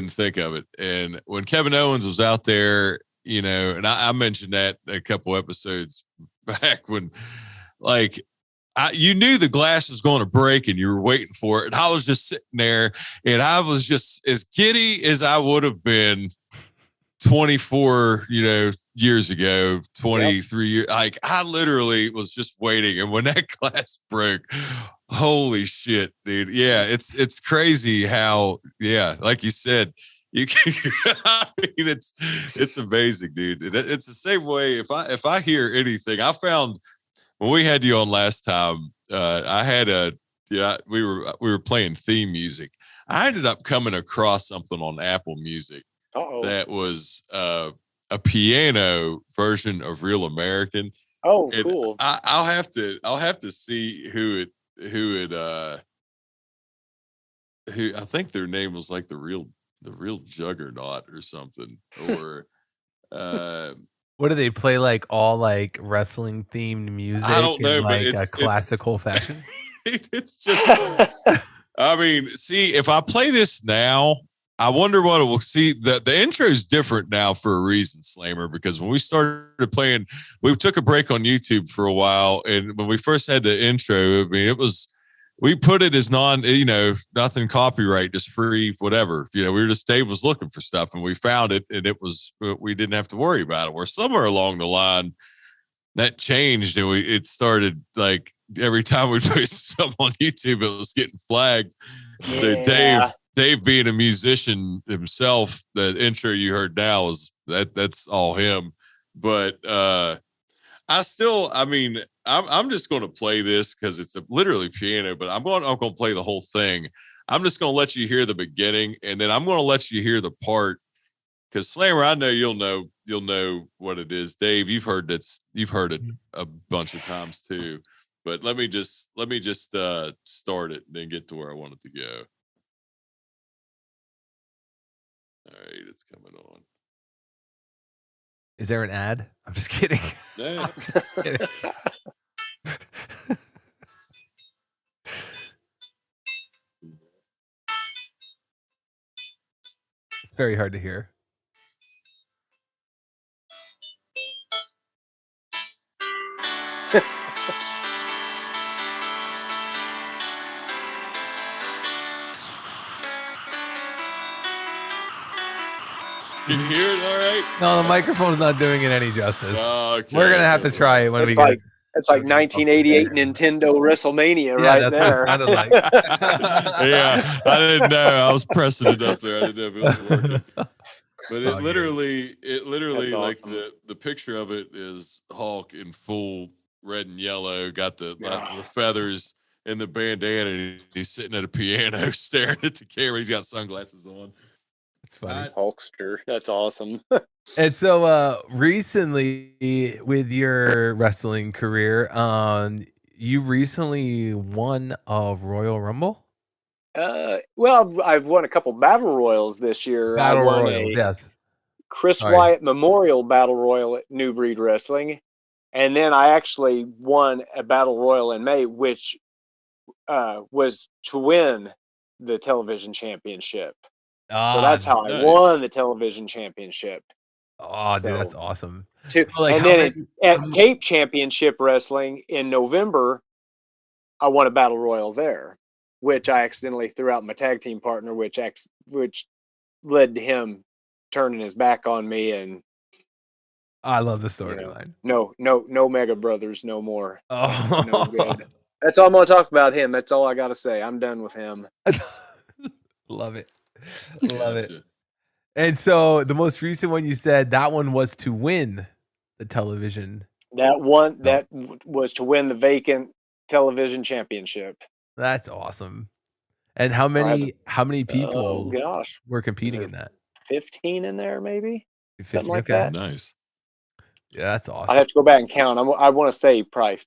think of it. And when Kevin Owens was out there, and I mentioned that a couple episodes back when, like, you knew the glass was going to break and you were waiting for it. And I was just sitting there and I was just as giddy as I would have been 24, years ago, 23 years. Like, I literally was just waiting. And when that glass broke, holy shit, dude. Yeah, it's crazy how, like you said, you can, I mean, it's amazing, dude. It's the same way. If I hear anything, I found when we had you on last time, I had we were playing theme music. I ended up coming across something on Apple Music that was a piano version of Real American. Oh, and cool. I'll have to see who I think their name was like the real Juggernaut or something, or what do they play, like all like wrestling themed music? I don't know, in, like, but a classical fashion. It's just, I mean, see, if I play this now, I wonder what it will see. The intro is different now for a reason, Slammer, because when we started playing, we took a break on YouTube for a while. And when we first had the intro, I mean, we put it as nothing copyright, just free, whatever. Dave was looking for stuff and we found it and we didn't have to worry about it. Where somewhere along the line that changed and it started, like, every time we put stuff on YouTube, it was getting flagged. So Dave being a musician himself, the intro you heard now is that's all him. But I'm just going to play this because it's literally piano, but I'm going to play the whole thing. I'm just going to let you hear the beginning, and then I'm going to let you hear the part. Because Slammer, I know you'll know what it is. Dave, you've heard it a bunch of times too. But let me just start it and then get to where I want it to go. All right, it's coming on. Is there an ad? I'm just kidding. No. I'm just kidding. It's very hard to hear. Can you hear it all right? No, the microphone's not doing it any justice. Oh, okay. We're gonna have to try it when It's we like, get. It's like 1988 Nintendo WrestleMania right that's there. what it sounded like. Yeah, I didn't know. I was pressing it up there. I didn't know if it was working. But it Oh, literally, That's like awesome. the picture of it is Hulk in full red and yellow, got the feathers and the bandana, and he's sitting at a piano staring at the camera. He's got sunglasses on. It's funny. Hulkster. That's awesome. And so recently with your wrestling career, you recently won a Royal Rumble? Well, I've won a couple battle royals this year. Battle I won Royals, a yes. Chris Sorry. Wyatt Memorial Battle Royal at New Breed Wrestling. And then I actually won a Battle Royal in May, which was to win the television championship. So that's how I won the television championship. Oh, dude, that's awesome. So, like, and then at Cape Championship Wrestling in November, I won a Battle Royal there, which I accidentally threw out my tag team partner, which led to him turning his back on me, and I love the You know, storyline. no Mega Brothers, no more. Oh, No good. That's all I'm gonna talk about him. That's all I gotta say. I'm done with him. love it. Love it. Gotcha. And so the most recent one you said that one was to win the television. That one No. was to win the vacant television championship. That's awesome. And how many Oh people gosh, were competing there in that? 15 in there, maybe 50? something like Okay. that. Nice. Yeah, that's I'd awesome. have to go back and count. I want to say probably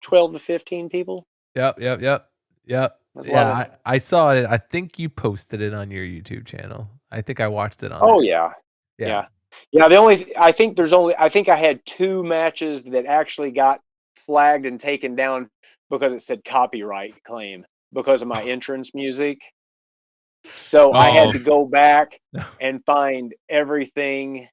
12 to 15 people. Yep. That's a lot of- I saw it. I think you posted it on your YouTube channel. I think I watched it on Oh there. yeah. I think I had 2 matches that actually got flagged and taken down because it said copyright claim because of my entrance music. So I had to go back and find everything,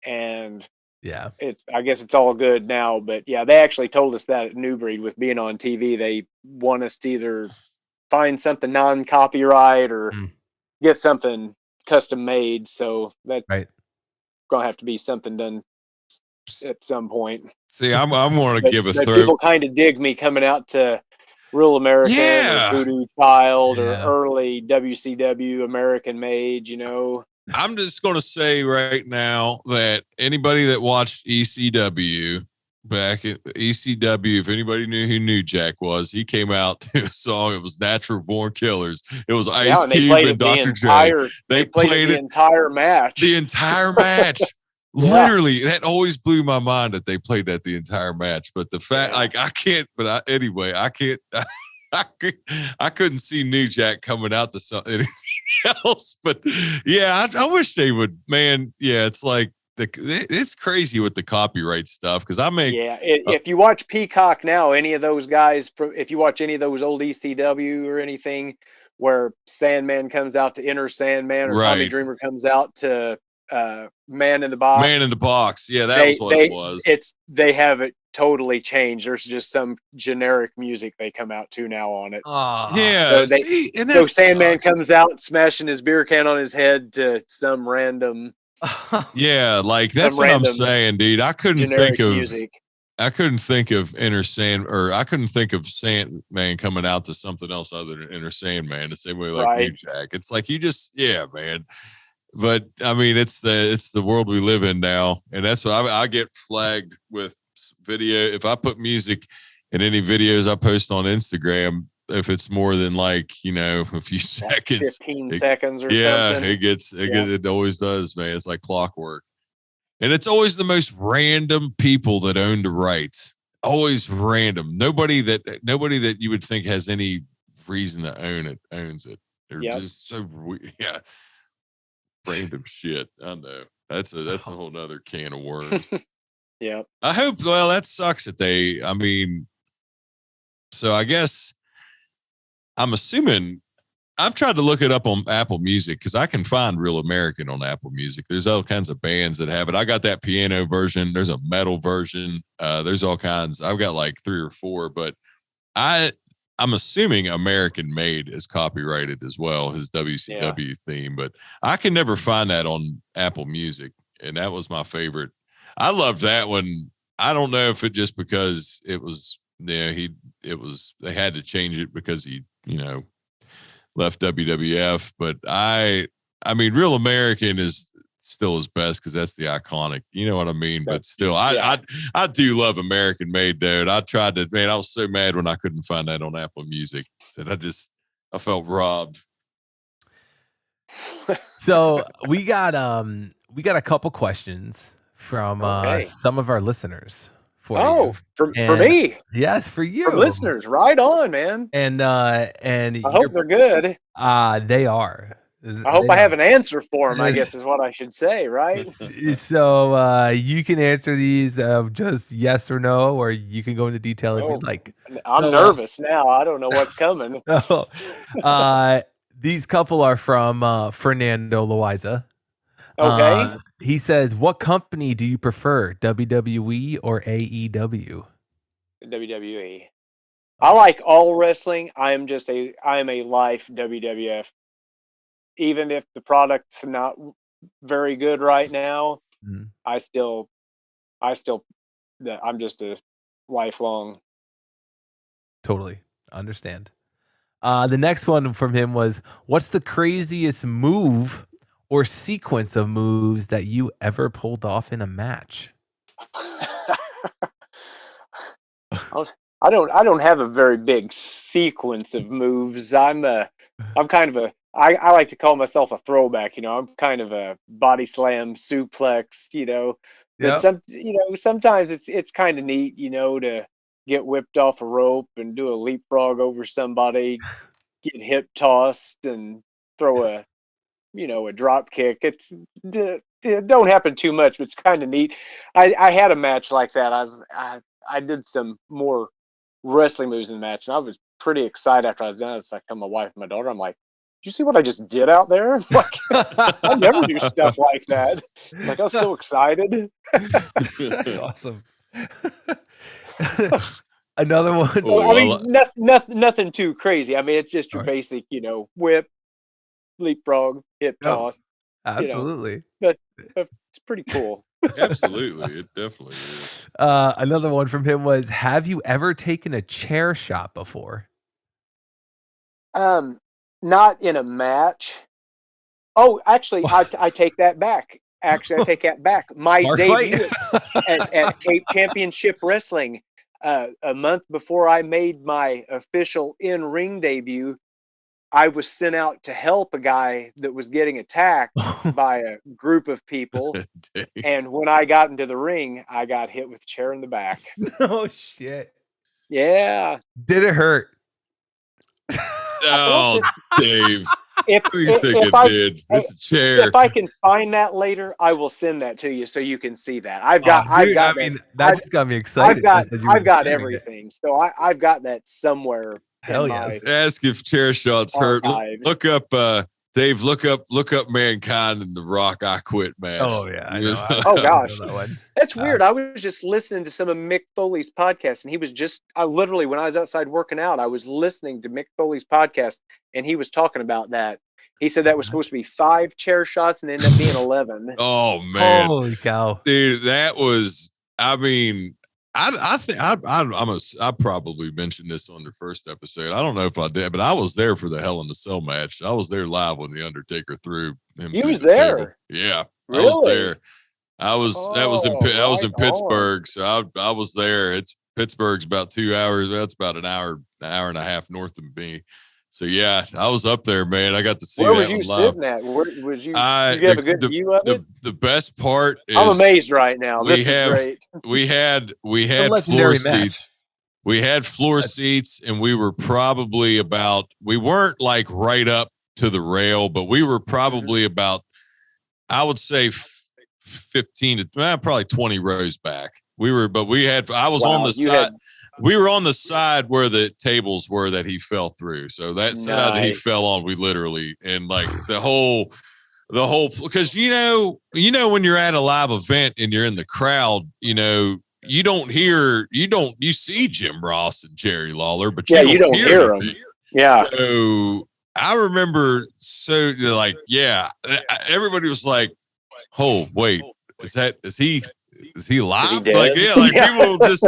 and Yeah. I guess it's all good now. But yeah, they actually told us that at New Breed with being on TV, they want us to either find something non-copyright or get something custom made. So that's Right. gonna have to be something done at some point. See, I'm going to give a But throw. people kind of dig me coming out to Real American Yeah. or Voodoo Child or Yeah. early WCW American Made, you know. I'm just going to say right now that anybody that watched ECW back at ECW, if anybody knew who New Jack was, he came out to a song. It was Natural Born Killers. It was Ice And they Cube played and it the Dr. J. entire. They played it the entire match. the entire match. Yeah. Literally, that always blew my mind that they played that the entire match. But the fact, Yeah. like, I can't. But anyway, I can't. I couldn't see New Jack coming out to something else. But yeah, I wish they would. Man, yeah, it's like it's crazy with the copyright stuff because I make. Yeah, if you watch Peacock now, any of those guys, if you watch any of those old ECW or anything, where Sandman comes out to Inner Sandman or Tommy Right. Dreamer comes out to Man in the Box. Man in the Box. Yeah, that was what it was. They have it totally changed. There's just some generic music they come out to now on it. Yeah, So Sandman comes out smashing his beer can on his head to some random. Yeah, like that's what I'm saying, dude. I couldn't think of music. I couldn't think of Inner Sand, or I couldn't think of Sandman coming out to something else other than Inner Sandman the same way like New Jack. It's like you just, yeah, man. But I mean, it's the world we live in now, and that's what I get flagged with video. If I put music in any videos I post on Instagram, if it's more than like, you know, a few seconds, 15 seconds or something. It always does, man. It's like clockwork. And it's always the most random people that own the rights. Always random. Nobody that you would think has any reason to own it owns it. They're just so weird. Yeah. Random shit. I know. That's a whole nother can of worms. Yeah. I hope, well, that sucks that I mean, so I guess I'm assuming I've tried to look it up on Apple Music because I can find Real American on Apple Music. There's all kinds of bands that have it. I got that piano version. There's a metal version. There's all kinds. I've got like 3 or 4, but I'm assuming American Made is copyrighted as well, his WCW theme, but I can never find that on Apple Music. And that was my favorite. I loved that one. I don't know if it just because it was, they had to change it because he, left WWF, but I mean, Real American is still his best because that's the iconic, you know what I mean? But still, I do love American Made, dude. I tried to, man, I was so mad when I couldn't find that on Apple Music. Said I felt robbed. So we got a couple questions from some of our listeners. For me. Yes, for you. For listeners, right on, man. And I hope they're good. They are. I hope I have an answer for them, I guess is what I should say, right? So you can answer these just yes or no, or you can go into detail if you'd like. I'm nervous now. I don't know what's coming. These couple are from Fernando Loaiza. Okay. He says, what company do you prefer, WWE or AEW? WWE. I like all wrestling. I am a life WWF. Even if the product's not very good right now, I still I'm just a lifelong. Totally understand. The next one from him was, what's the craziest move or sequence of moves that you ever pulled off in a match? I don't have a very big sequence of moves. I'm kind of a I like to call myself a throwback, I'm kind of a body slam suplex, but sometimes it's kind of neat, to get whipped off a rope and do a leapfrog over somebody, get hip tossed and throw a drop kick. It don't happen too much, but it's kind of neat. I had a match like that. I did some more wrestling moves in the match, and I was pretty excited after I was done. It's like, I tell my wife and my daughter, I'm like, did you see what I just did out there? Like, I never do stuff like that. Like, I was so excited. That's awesome. Another one. I mean, nothing too crazy. I mean, it's just your basic, whip, leapfrog, hip toss. Absolutely. But it's pretty cool. Absolutely. It definitely is. Another one from him was, have you ever taken a chair shot before? Not in a match. Oh, actually, I take that back. Actually, I take that back. My debut at Cape Championship Wrestling, a month before I made my official in-ring debut, I was sent out to help a guy that was getting attacked by a group of people. And when I got into the ring, I got hit with a chair in the back. Oh, shit. Yeah. Did it hurt? Oh, Dave. If you think it did? It's a chair. If I can find that later, I will send that to you so you can see that. I've got that just got me excited. I've got everything. So I've got that somewhere. Hell yes. Ask if chair shots hurt. Look up Dave, look up Mankind and The Rock I Quit match. Oh yeah. I know. Oh gosh. That's weird. I was just listening to some of Mick Foley's podcast, and he was I literally, when I was outside working out, I was listening to Mick Foley's podcast, and he was talking about that. He said that was supposed to be 5 chair shots and ended up being 11. Oh man. Holy cow. Dude, that was, I mean, I think I probably mentioned this on the first episode. I don't know if I did, but I was there for the Hell in a Cell match. I was there live when the Undertaker threw him. You was there? Table. Yeah, really? I was there. I was in Pittsburgh, so I was there. Pittsburgh's about 2 hours. That's about an hour and a half north of me. So yeah, I was up there, man. I got to see. Where was you sitting at? Where was you? Did you have a good view of it? The best part is, I'm amazed right now. This is great. We had floor seats. We had floor seats, and we were probably we weren't like right up to the rail, but we were probably about, I would say 15 to probably 20 rows back. I was on the side. We were on the side where the tables were that he fell through. So that side that he fell on, we literally, and like the whole, because you know, when you're at a live event and you're in the crowd, you see Jim Ross and Jerry Lawler, but you don't hear them. Yeah. So I remember, everybody was like, oh, wait, is he live? People just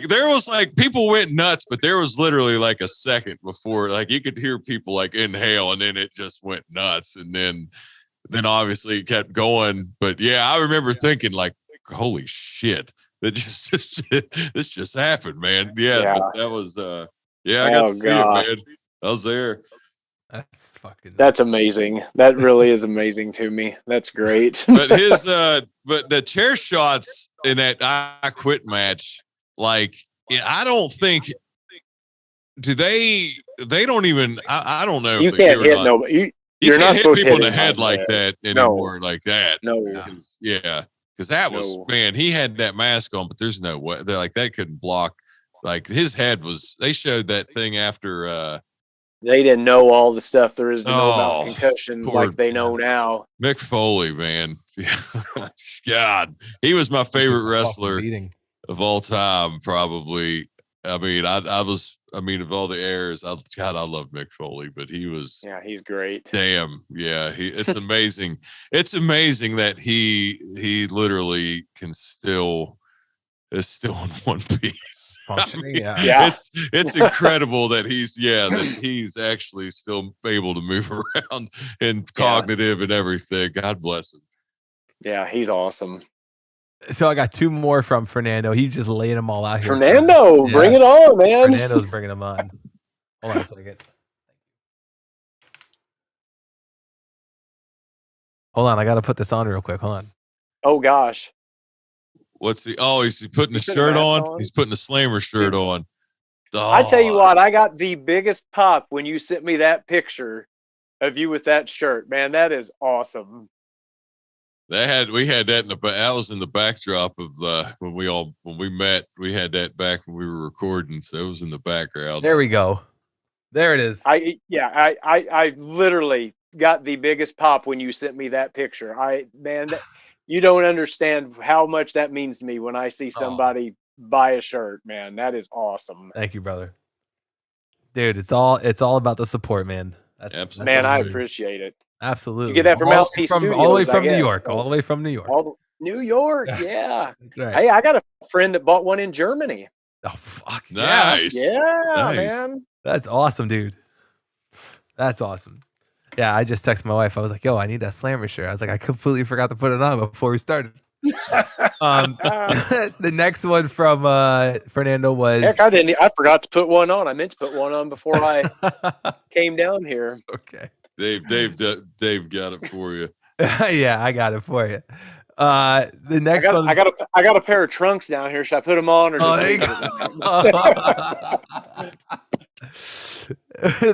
there was people went nuts, but there was literally like a second before, you could hear people inhale, and then it just went nuts, and then obviously it kept going. But yeah, I remember thinking holy shit, that this just happened, man. Yeah. But that was I got to see it, man. I was there. That's amazing. That really is amazing to me. That's great. But but the chair shots in that I Quit match, I don't think, they don't even, I don't know. You can't hit nobody. You're not hit people in the head like that anymore. No. Like that. No. Because that was, man, he had that mask on, but there's no way. They're that couldn't block. His head was, they showed that thing after, they didn't know all the stuff there is to know about concussions like they know now. Mick Foley, man. God, he was my favorite wrestler of all time, probably. I mean, of all the heirs, I love Mick Foley, but he was. Yeah, he's great. Damn, yeah, it's amazing. It's amazing that he literally can still is still in one piece. Functioning, yeah. Yeah. It's incredible that he's actually still able to move around and cognitive and everything. God bless him. Yeah, he's awesome. So I got 2 more from Fernando. He just laid them all out here. Fernando, Yeah. bring it on, man. Fernando's bringing them on. Hold on a second. Hold on, I got to put this on real quick. Hold on. Oh gosh. What's he? Oh, he's putting a He's putting shirt a mask on. on? He's putting a Slammer shirt on. I tell you Oh, what, I got the biggest pop when you sent me that picture of you with that shirt, man. That is awesome. we had that that was in the backdrop of when we met. We had that back when we were recording, so it was in the background. There we go. There it is. I literally got the biggest pop when you sent me that picture. You don't understand how much that means to me when I see somebody buy a shirt, man. That is awesome. Thank you, brother. Dude, it's all about the support, man. Absolutely. Man, I appreciate it. Absolutely. Did you get that from Mouthpiece Studios? All the way I from New guess. York. All the way from New York. New York, yeah. That's right. Hey, I got a friend that bought one in Germany. Oh fuck. Nice. Yeah, Nice. man. That's awesome, dude. That's awesome. Yeah, I just texted my wife. I was like, "Yo, I need that Slammer shirt." I was like, I completely forgot to put it on before we started. The next one from Fernando was. Heck, I forgot to put one on. I meant to put one on before I came down here. Okay. Dave got it for you. Yeah, I got it for you. The next one. I got a pair of trunks down here. Should I put them on or just leave it?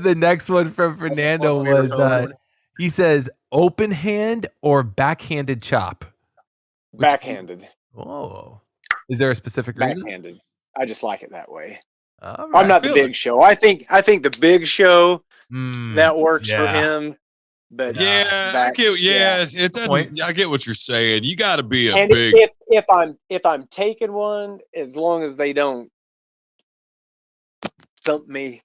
The next one from Fernando was he says open hand or backhanded chop. Backhanded. Oh, is there a specific reason? Backhanded. I just like it that way. All I'm not the Big Show. I think the Big Show that works for him. But I get what you're saying. You got to be and big. If I'm taking one, as long as they don't thump me,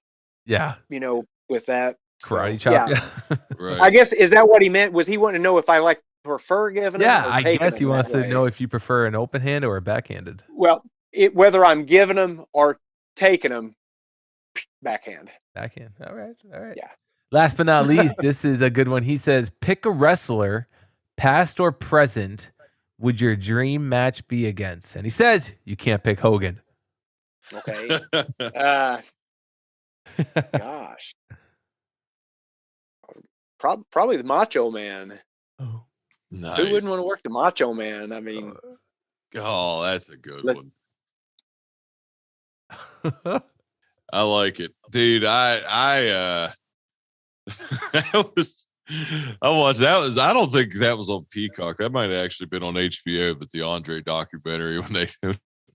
with that karate chop. Yeah. Right. I guess is that what he meant? Was he wanting to know if I prefer giving? Yeah, them or I taking guess them he wants that to way? know if you prefer an open hand or a backhanded. Well, whether I'm giving them or taking them, backhand. Backhand. All right. Yeah. Last but not least, this is a good one. He says, pick a wrestler, past or present, would your dream match be against? And he says, you can't pick Hogan. Okay. Gosh. Probably the Macho Man. Oh, Nice. Who wouldn't want to work the Macho Man? I mean, that's a good one. I like it, dude. I watched that. I don't think that was on Peacock. That might have actually been on HBO, but the Andre documentary when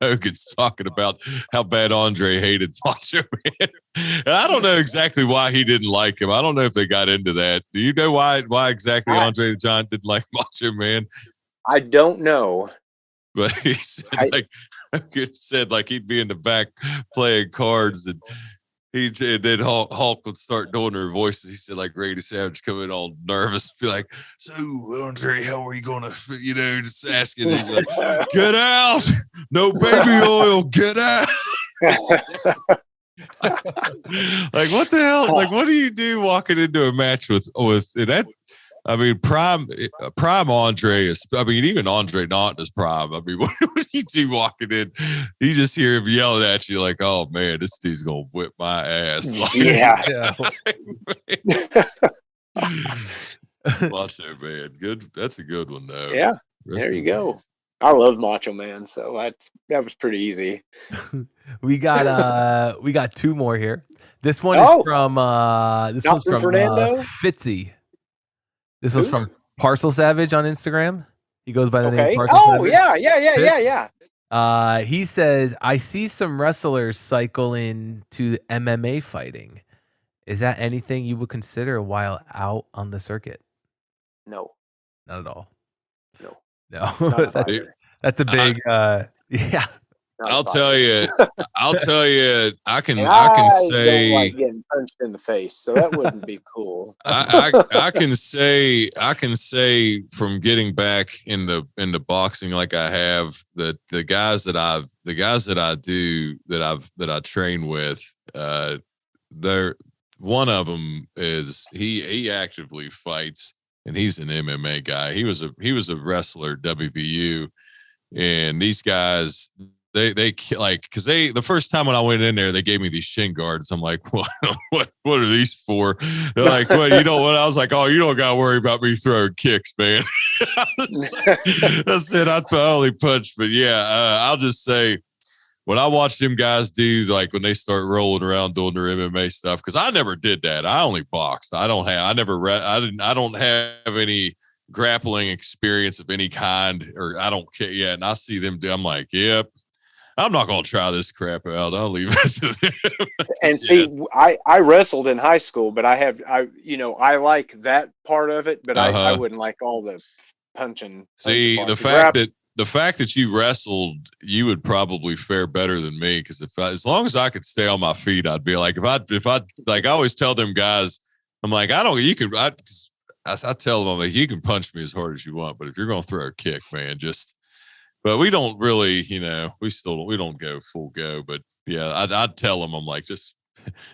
Hogan's talking about how bad Andre hated Macho Man. And I don't know exactly why he didn't like him. I don't know if they got into that. Do you know why exactly Andre the Giant didn't like Macho Man? I don't know. But he said Hogan said he'd be in the back playing cards and then Hulk would start doing her voices. He said Randy Savage come in all nervous, be like, "So Andre, how are you gonna, just asking him get out, no baby oil, get out." What the hell? What do you do walking into a match with that? I mean, prime Andre is. I mean, even Andre not in his prime. I mean, what do you do walking in? You just hear him yelling at you "Oh man, this dude's gonna whip my ass." Yeah. Macho Man, good. That's a good one though. Yeah. There you go. I love Macho Man, so that was pretty easy. We got 2 more here. This one is from Fernando Fitzy. This was from Parcel Savage on Instagram. He goes by the name Parcel Savage. Yeah. He says, I see some wrestlers cycle into the MMA fighting. Is that anything you would consider while out on the circuit? No. Not at all. No. That's a big yeah. I'll tell you, I can And I can don't say like getting punched in the face, so that wouldn't be cool. I can say from getting back into boxing like I have, that the guys that I train with, they're one of them is he actively fights, and he's an MMA guy. He was a wrestler, WVU, and these guys, they like, because the first time when I went in there, they gave me these shin guards. I'm like, what are these for? They're like, well, you know what? I was like, oh, you don't got to worry about me throwing kicks, man. That's it. I only punch, but yeah, I'll just say, when I watch them guys do, like when they start rolling around doing their MMA stuff, because I never did that. I only boxed. I don't have any grappling experience of any kind, or I don't care. Yeah, and I see them do. I'm like, yep, I'm not gonna try this crap out. I'll leave it to them. And see, I wrestled in high school, but I like that part of it, but I wouldn't like all the punching. See, the fact that you wrestled, you would probably fare better than me, because as long as I could stay on my feet, I'd be like, if I like, I always tell them guys, I'm like, I tell them, I'm like, you can punch me as hard as you want, but if you're gonna throw a kick, man, but we don't really, we don't go full go, but yeah, I'd tell them, I'm like, just,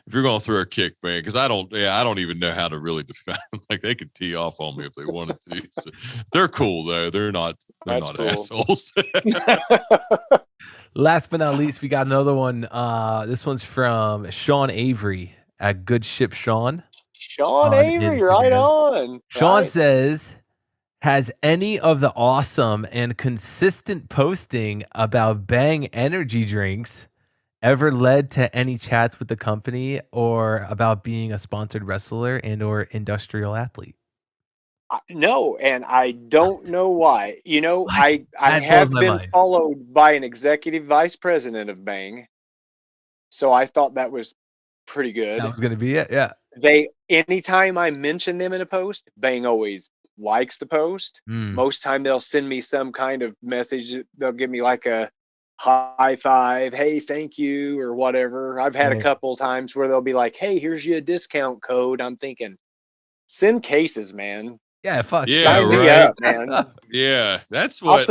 if you're going to throw a kick, man, because I don't even know how to really defend. Like, they could tee off on me if they wanted to. So they're cool though. They're not cool. Assholes. Last but not least, we got another one. This one's from Sean Avery at Good Ship Sean. Sean Avery, right on. Sean says, has any of the awesome and consistent posting about Bang energy drinks ever led to any chats with the company, or about being a sponsored wrestler and or industrial athlete? No, and I don't know why. I have been followed by an executive vice president of Bang, so I thought that was pretty good. That was going to be it, yeah. Anytime I mention them in a post, Bang always likes the post. Most time they'll send me some kind of message. They'll give me like a high five, hey, thank you, or whatever. I've had a couple times where they'll be like, hey, here's your discount code. I'm thinking, send cases, man. Yeah, fuck. Yeah, sign me up, man. Yeah, that's what,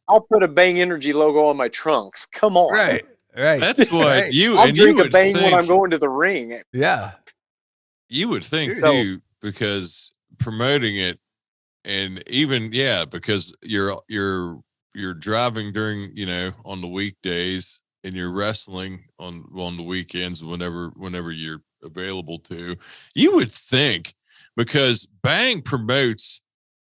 I'll put a Bang Energy logo on my trunks. Come on. Right. That's what I'll drink a Bang when I'm going to the ring. Yeah. You would think too, because promoting it, and even, because you're driving during, on the weekdays, and you're wrestling on the weekends whenever you're available to. You would think, because Bang promotes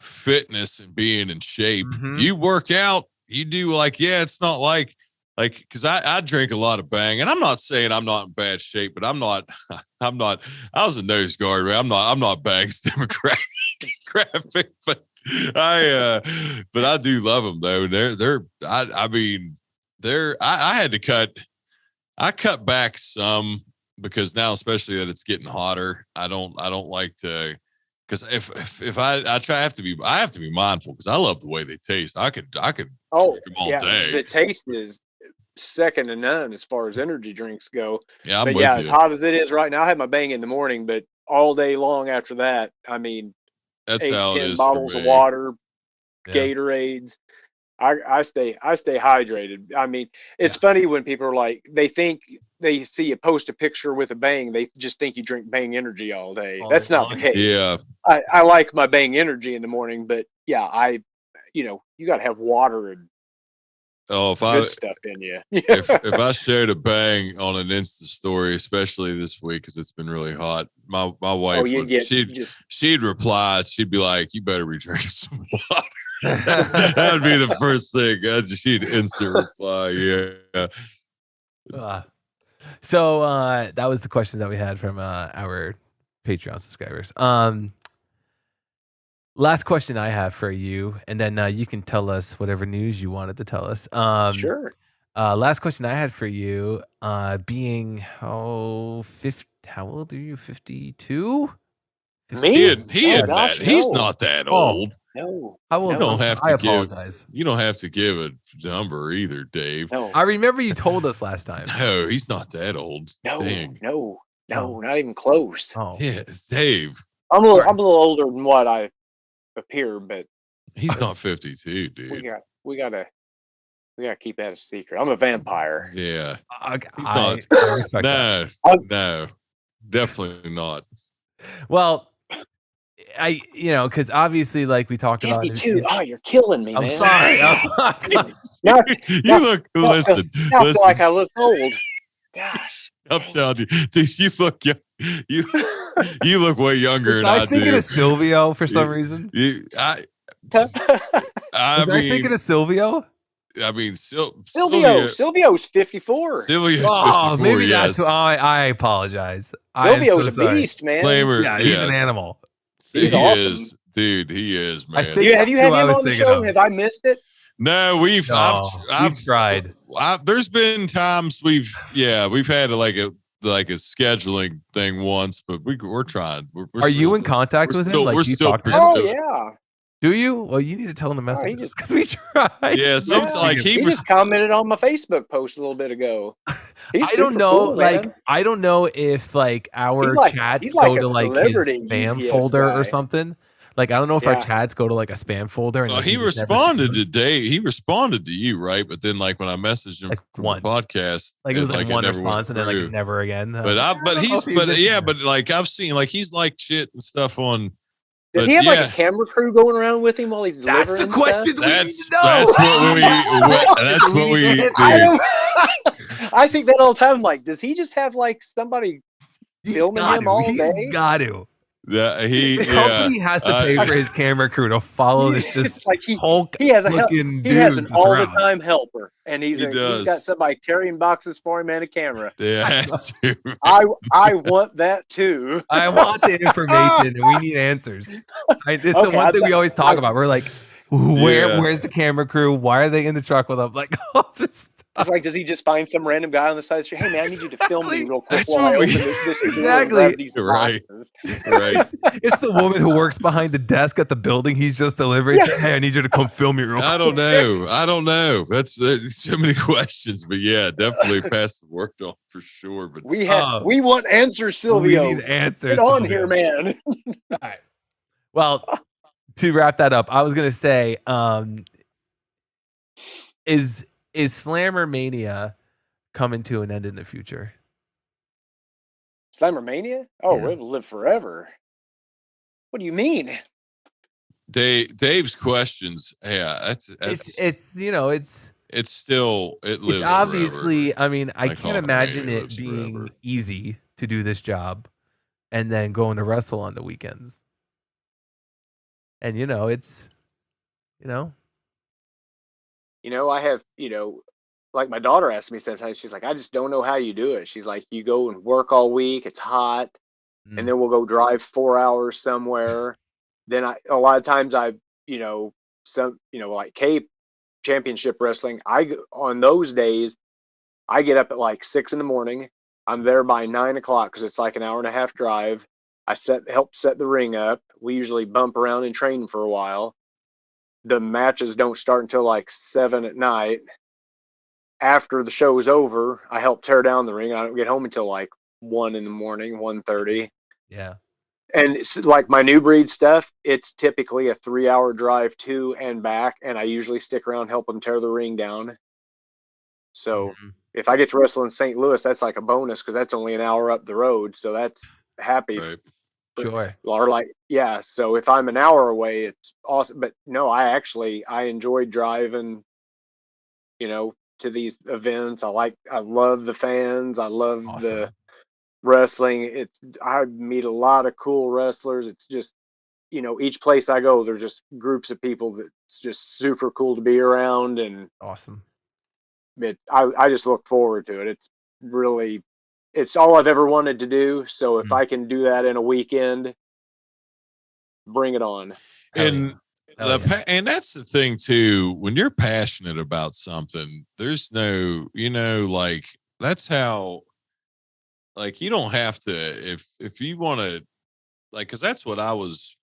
fitness and being in shape. You work out, you do it's not like, because I drink a lot of Bang, and I'm not saying I'm not in bad shape, but I'm not, I was a nose guard, right? I'm not Bang's demographic, but I do love them though. I cut back some, because now, especially that it's getting hotter, I don't like to, because if I have to be mindful, because I love the way they taste. I could drink them all day. The taste is second to none as far as energy drinks go. Yeah, I'm but with you. As hot as it is right now, I have my Bang in the morning, but all day long after that, I mean, that's 10 bottles of water, Gatorades. I stay hydrated. I mean, it's funny when people are like, they think they see you post a picture with a Bang, they just think you drink Bang Energy all day. That's not the case. Yeah, I like my Bang Energy in the morning, but you got to have water and good stuff in you. if I shared a Bang on an Insta story, especially this week because it's been really hot, my wife she'd reply. She'd be like, "You better be drinking some water." That would be the first thing. She'd instant reply. Yeah. So that was the questions that we had from our Patreon subscribers. Last question I have for you, and then you can tell us whatever news you wanted to tell us. Sure. Last question I had for you, being how old are you? 52? Me? He's not that old. No. How old? No. You don't have I to give. apologize. You don't have to give a number either, Dave. No. I remember you told us last time. No, he's not that old. No. Dang. No. Oh. Not even close. Oh, Yeah, Dave. I'm a little older than what I appear, but He's not 52, dude. we gotta keep that a secret. I'm a vampire. Yeah. I respect that. No, definitely not. Well, because obviously, like we talked about, 52. Oh, you're killing me, I'm man. sorry. Now, You look. Listen. now I feel like I look old. Gosh. I'm telling you, dude. You look young. You look way younger than I thinking do. of Silvio for some reason. I Was I thinking of Silvio? I mean, Silvio's 54. Silvio's 54. Oh, maybe yes. that's who. I apologize. Silvio's I am so a sorry. beast, man. Slammer, Yeah, he's an animal. He's he awesome. is, dude. He is, man. think- Have you had who I him was on the thinking show? of. Have I missed it? No, we've tried. There's been times we've had like a scheduling thing once, but we're trying. Are you in contact with him? Like, we're do you still talk to him? Oh pursuing. yeah. Do you? Well, you need to tell him to message he us just- because we tried. Yeah, sometimes like He he was. just commented on my Facebook post a little bit ago. He's I don't super know. cool, Like, man. I don't know if like our He's like- chats he's like go a to like his celebrity spam UPS folder or guy. something. Like, I don't know if our Yeah. chats go to like a spam folder. And like, He just never responded see them. today. He responded to you, right? But then, like when I messaged him Like, from once. the podcast, Like, it was like one never went response and then through. like never again. But like I've seen like he's like shit and stuff on. Does but he have like yeah. a camera crew going around with him while he's That's delivering the questions stuff? we need to know. That's what we do. I don't- I think that all the time. Like, does he just have like somebody He's filming got him to. all He's day? got to. Yeah, The company has to pay for his camera crew to follow this just It's like Hulk he has looking he has an dude all the around. time helper, and he's He does. got somebody carrying boxes for him and a camera. Yeah, has to. I want that too. I want the information and we need answers. This is the Okay, one thing we always talk I- about. We're like, Yeah. where's the camera crew? Why are they in the truck with them? Like, all this It's like, does he just find some random guy on the side of the street? Hey man, I need you to film me real quick That's while I what open we- this door and Exactly. grab these Right. boxes. Right. It's the woman who works behind the desk at the building he's just delivering. Yeah. To. Hey, I need you to come film me real quick. I don't know. That's so many questions, but yeah, definitely pass the work on for sure. But We want answers, We Silvio. need answers. Get on Silvio. here, man. All right. Well, to wrap that up, I was gonna say, is Slammermania coming to an end in the future? Slammermania? Oh, Yeah. it'll live forever. What do you mean? Dave's questions, yeah, it's still it lives. It's obviously. forever. I mean, I Like can't Hulk imagine Hogan it lives being forever. easy to do this job and then going to wrestle on the weekends. And it's. I have, like my daughter asks me sometimes, she's like, I just don't know how you do it. She's like, you go and work all week, it's hot, Mm. and then we'll go drive 4 hours somewhere. Then a lot of times like Cape Championship Wrestling, on those days, I get up at like 6 a.m. I'm there by 9 o'clock because it's like an hour and a half drive. I help set the ring up. We usually bump around and train for a while. The matches don't start until like 7 at night. After the show is over, I help tear down the ring. I don't get home until like 1 a.m, 1:30. Yeah. And it's like my new breed stuff, it's typically a 3-hour drive to and back. And I usually stick around, help them tear the ring down. So Mhm. if I get to wrestle in St. Louis, that's like a bonus because that's only an hour up the road. So that's happy. Right. Sure. Or like, yeah. So if I'm an hour away, it's awesome. But no, I enjoy driving, to these events. I love the fans. I love the Awesome. wrestling. I meet a lot of cool wrestlers. It's just, each place I go, there's just groups of people that's just super cool to be around. And Awesome. I just look forward to it. It's all I've ever wanted to do. So if I can do that in a weekend, bring it on. Hell And yeah. Hell yeah. and that's the thing too. When you're passionate about something, there's no, like that's how. Like you don't have to if you want to, like, because that's what I was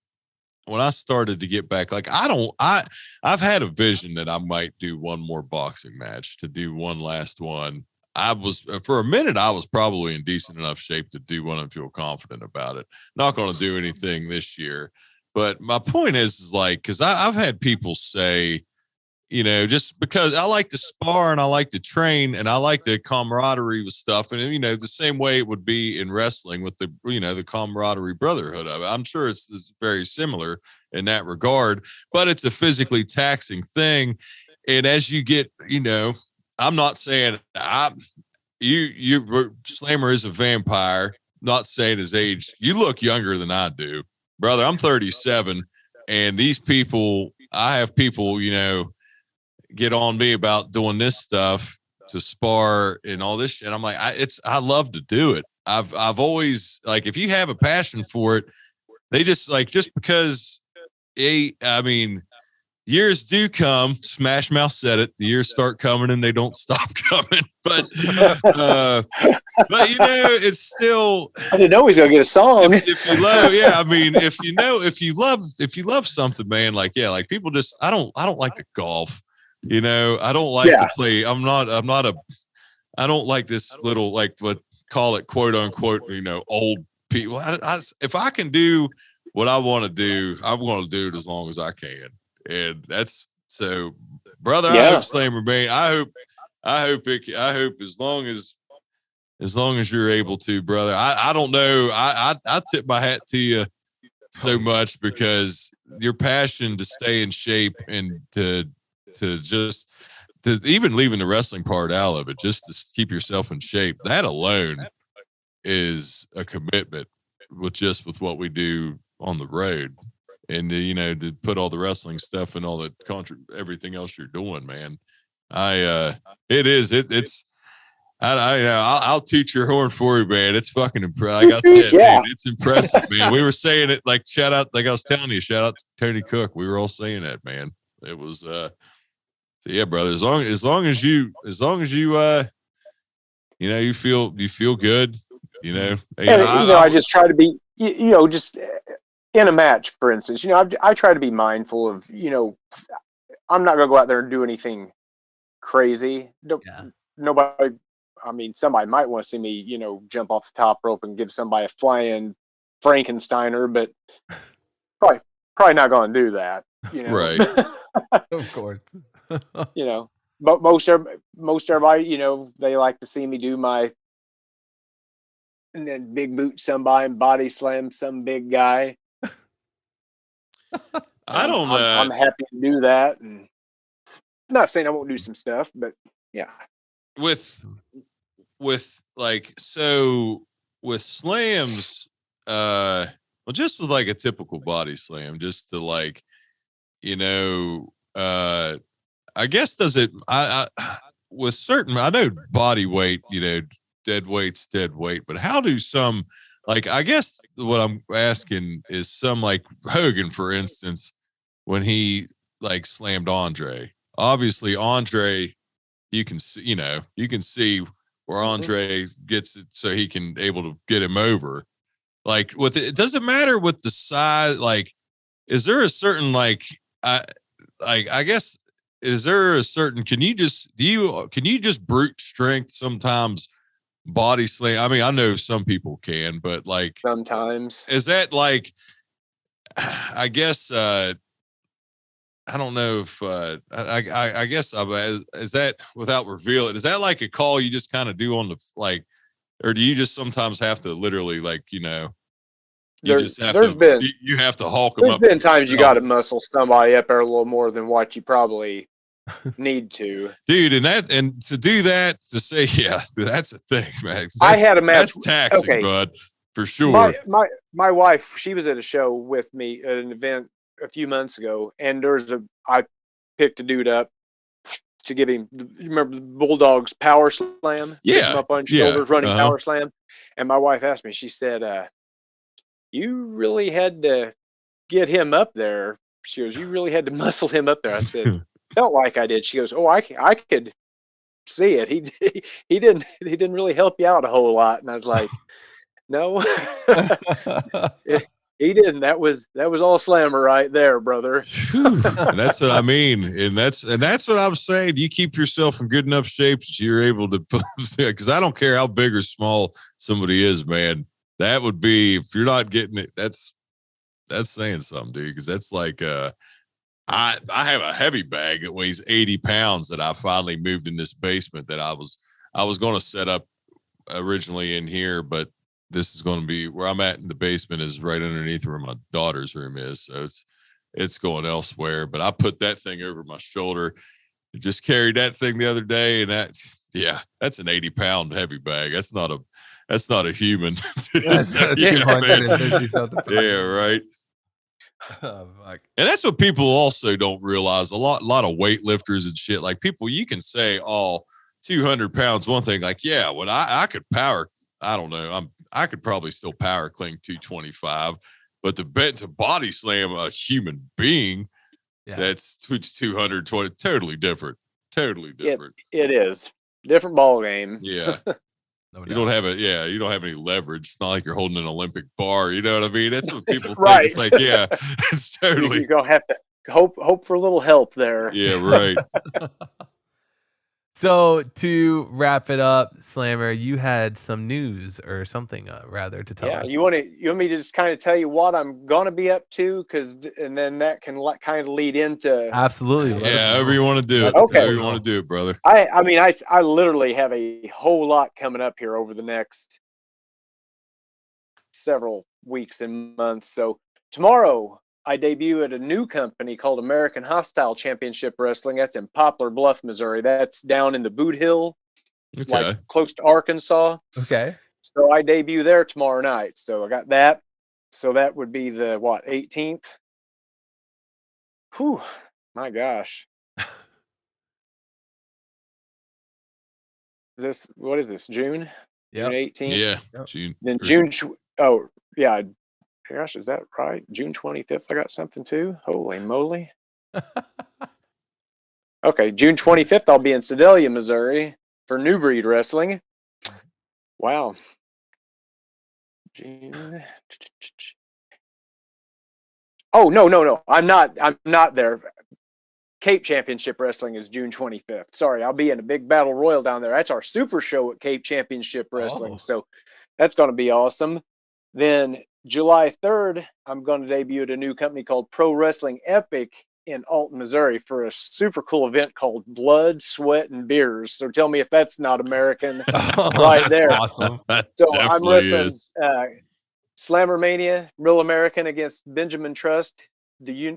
when I started to get back, like I've had a vision that I might do one more boxing match, to do one last one. I was, for a minute, I was probably in decent enough shape to do one and feel confident about it. Not going to do anything this year. But my point is like, because I've had people say, you know, just because I like to spar and I like to train and I like the camaraderie with stuff. And, you know, the same way it would be in wrestling with the, you know, the camaraderie brotherhood of it. I'm sure it's very similar in that regard, but it's a physically taxing thing. And as you get, you know, I'm not saying Slammer is a vampire, not saying his age. You look younger than I do, brother. I'm 37, and these people, I have people, you know, get on me about doing this stuff to spar and all this shit. I'm like, I love to do it. I've always, like, if you have a passion for it, they just like, just because I mean, years do come. Smash Mouth said it. The years start coming and they don't stop coming. But you know, it's still. I didn't know he was gonna get a song. If you love, yeah, I mean, if you love something, man, like, yeah, like people just, I don't like to golf. You know, I don't like to play. I don't like this little, like, what call it, quote unquote, you know, old people. If I can do what I want to do, I'm going to do it as long as I can. And that's so, brother. I hope Slammermania. I hope as long as you're able to, brother. I don't know. I tip my hat to you so much, because your passion to stay in shape and to even leaving the wrestling part out of it, just to keep yourself in shape. That alone is a commitment with what we do on the road. And you know, to put all the wrestling stuff and all the everything else you're doing, man. I'll toot your horn for you, man. It's fucking impressive. Like I said, man, it's impressive, man. We were saying it, like, shout out, like I was telling you, shout out to Tony Cook. We were all saying that, man. It was so yeah, brother. As long as you you know, you feel good, you know. And I just try to be, you know, just in a match, for instance, you know, I try to be mindful of, you know, I'm not going to go out there and do anything crazy. Nobody, I mean, somebody might want to see me, you know, jump off the top rope and give somebody a flying Frankensteiner, but probably not going to do that, you know. Right. Of course. You know, but most everybody, you know, they like to see me do my, and then big boot somebody and body slam some big guy. I don't know. I'm happy to do that, and I'm not saying I won't do some stuff, but yeah. With like, so with slams, well, just with like a typical body slam, just to, like, you know, I guess does it, I with certain, I know body weight, you know, dead weight's dead weight, but how do some, like, I guess what I'm asking is some, like Hogan, for instance, when he like slammed Andre, obviously Andre, you can see, you know, you can see where Andre gets it, so he can able to get him over. Like, with it doesn't matter with the size. Like, is there a certain, like, I guess, is there a certain, can you just brute strength sometimes body slam? I mean, I know some people can, but like sometimes, is that like, I guess, I don't know if I guess is that, without revealing, is that like a call you just kind of do on the, like, or do you just sometimes have to literally, like, you know, you have to hulk them up? There's been times you got to muscle somebody up there a little more than what you probably need to, dude. And to do that, to say, yeah, that's a thing, man. I had a match. That's taxing, bud, for sure. My wife, she was at a show with me at an event a few months ago, and I picked a dude up to give him, you remember the Bulldogs power slam? Yeah. Pick him up on shoulders, running power slam. And my wife asked me, she said, you really had to get him up there. She goes, you really had to muscle him up there. I said, felt like I did. She goes, oh, I could see it. He didn't really help you out a whole lot. And I was like, no. He didn't. That was all Slammer right there, brother. Whew. And that's what I mean. And that's what I'm saying. You keep yourself in good enough shape that you're able to, because I don't care how big or small somebody is, man. That would be, if you're not getting it, that's saying something, dude. Because that's like, I have a heavy bag that weighs 80 pounds that I finally moved in this basement that I was going to set up originally in here, but this is going to be where I'm at in the basement is right underneath where my daughter's room is. So it's going elsewhere, but I put that thing over my shoulder, just carried that thing the other day. And that's an 80-pound heavy bag. That's not a human. That's not a Yeah, 250 something pounds. yeah, right. Oh, fuck. And that's what people also don't realize. A lot of weightlifters and shit, like people, you can say, 200 pounds, one thing, like, yeah, when I could power, I don't know, I could probably still power clean 225, but to body slam a human being, that's 220, totally different. It is different ball game. Yeah. No You don't have any leverage. It's not like you're holding an Olympic bar. You know what I mean? That's what people think. Right. It's like, yeah, it's totally. You're gonna have to hope for a little help there. Yeah, right. So to wrap it up, Slammer, you had some news or something rather to tell us. You want me to just kind of tell you what I'm gonna be up to, and then that can kind of lead into. Absolutely. Yeah, however you want to do it. Okay. However you want to do it, brother. I mean, I literally have a whole lot coming up here over the next several weeks and months. So tomorrow I debut at a new company called American Hostile Championship Wrestling. That's in Poplar Bluff, Missouri. That's down in the Boot Hill, Okay. like close to Arkansas. Okay. So I debut there tomorrow night. So I got that. So that would be the 18th. Whew, my gosh. What is this? June? Yep. June 18th? Yeah. Yep. June. Then June. Oh, yeah. Gosh, is that right? June 25th, I got something too. Holy moly. Okay, June 25th, I'll be in Sedalia, Missouri for New Breed Wrestling. Wow. June. Oh, no. I'm not there. Cape Championship Wrestling is June 25th. Sorry, I'll be in a big battle royal down there. That's our super show at Cape Championship Wrestling. Oh. So that's going to be awesome. Then July 3rd, I'm going to debut at a new company called Pro Wrestling Epic in Alton, Missouri for a super cool event called Blood, Sweat, and Beers. So tell me if that's not American right there. Awesome. So I'm Definitely wrestling is. Slammermania, Real American against Benjamin Trust. He's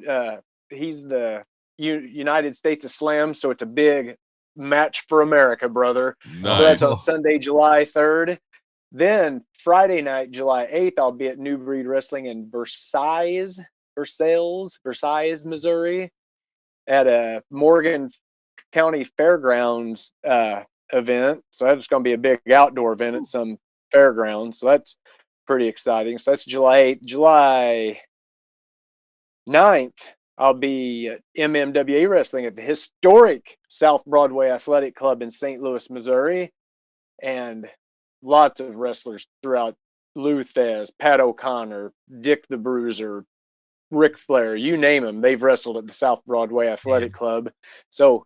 the United States of Slam, so it's a big match for America, brother. Nice. So that's on Sunday, July 3rd. Then Friday night, July 8th, I'll be at New Breed Wrestling in Versailles, Missouri, at a Morgan County Fairgrounds event. So that's going to be a big outdoor event at some fairgrounds. So that's pretty exciting. So that's July 8th. July 9th, I'll be at MMWA Wrestling at the historic South Broadway Athletic Club in St. Louis, Missouri. And lots of wrestlers throughout: Lou Thez, Pat O'Connor, Dick the Bruiser, Ric Flair, you name them. They've wrestled at the South Broadway Athletic Club. So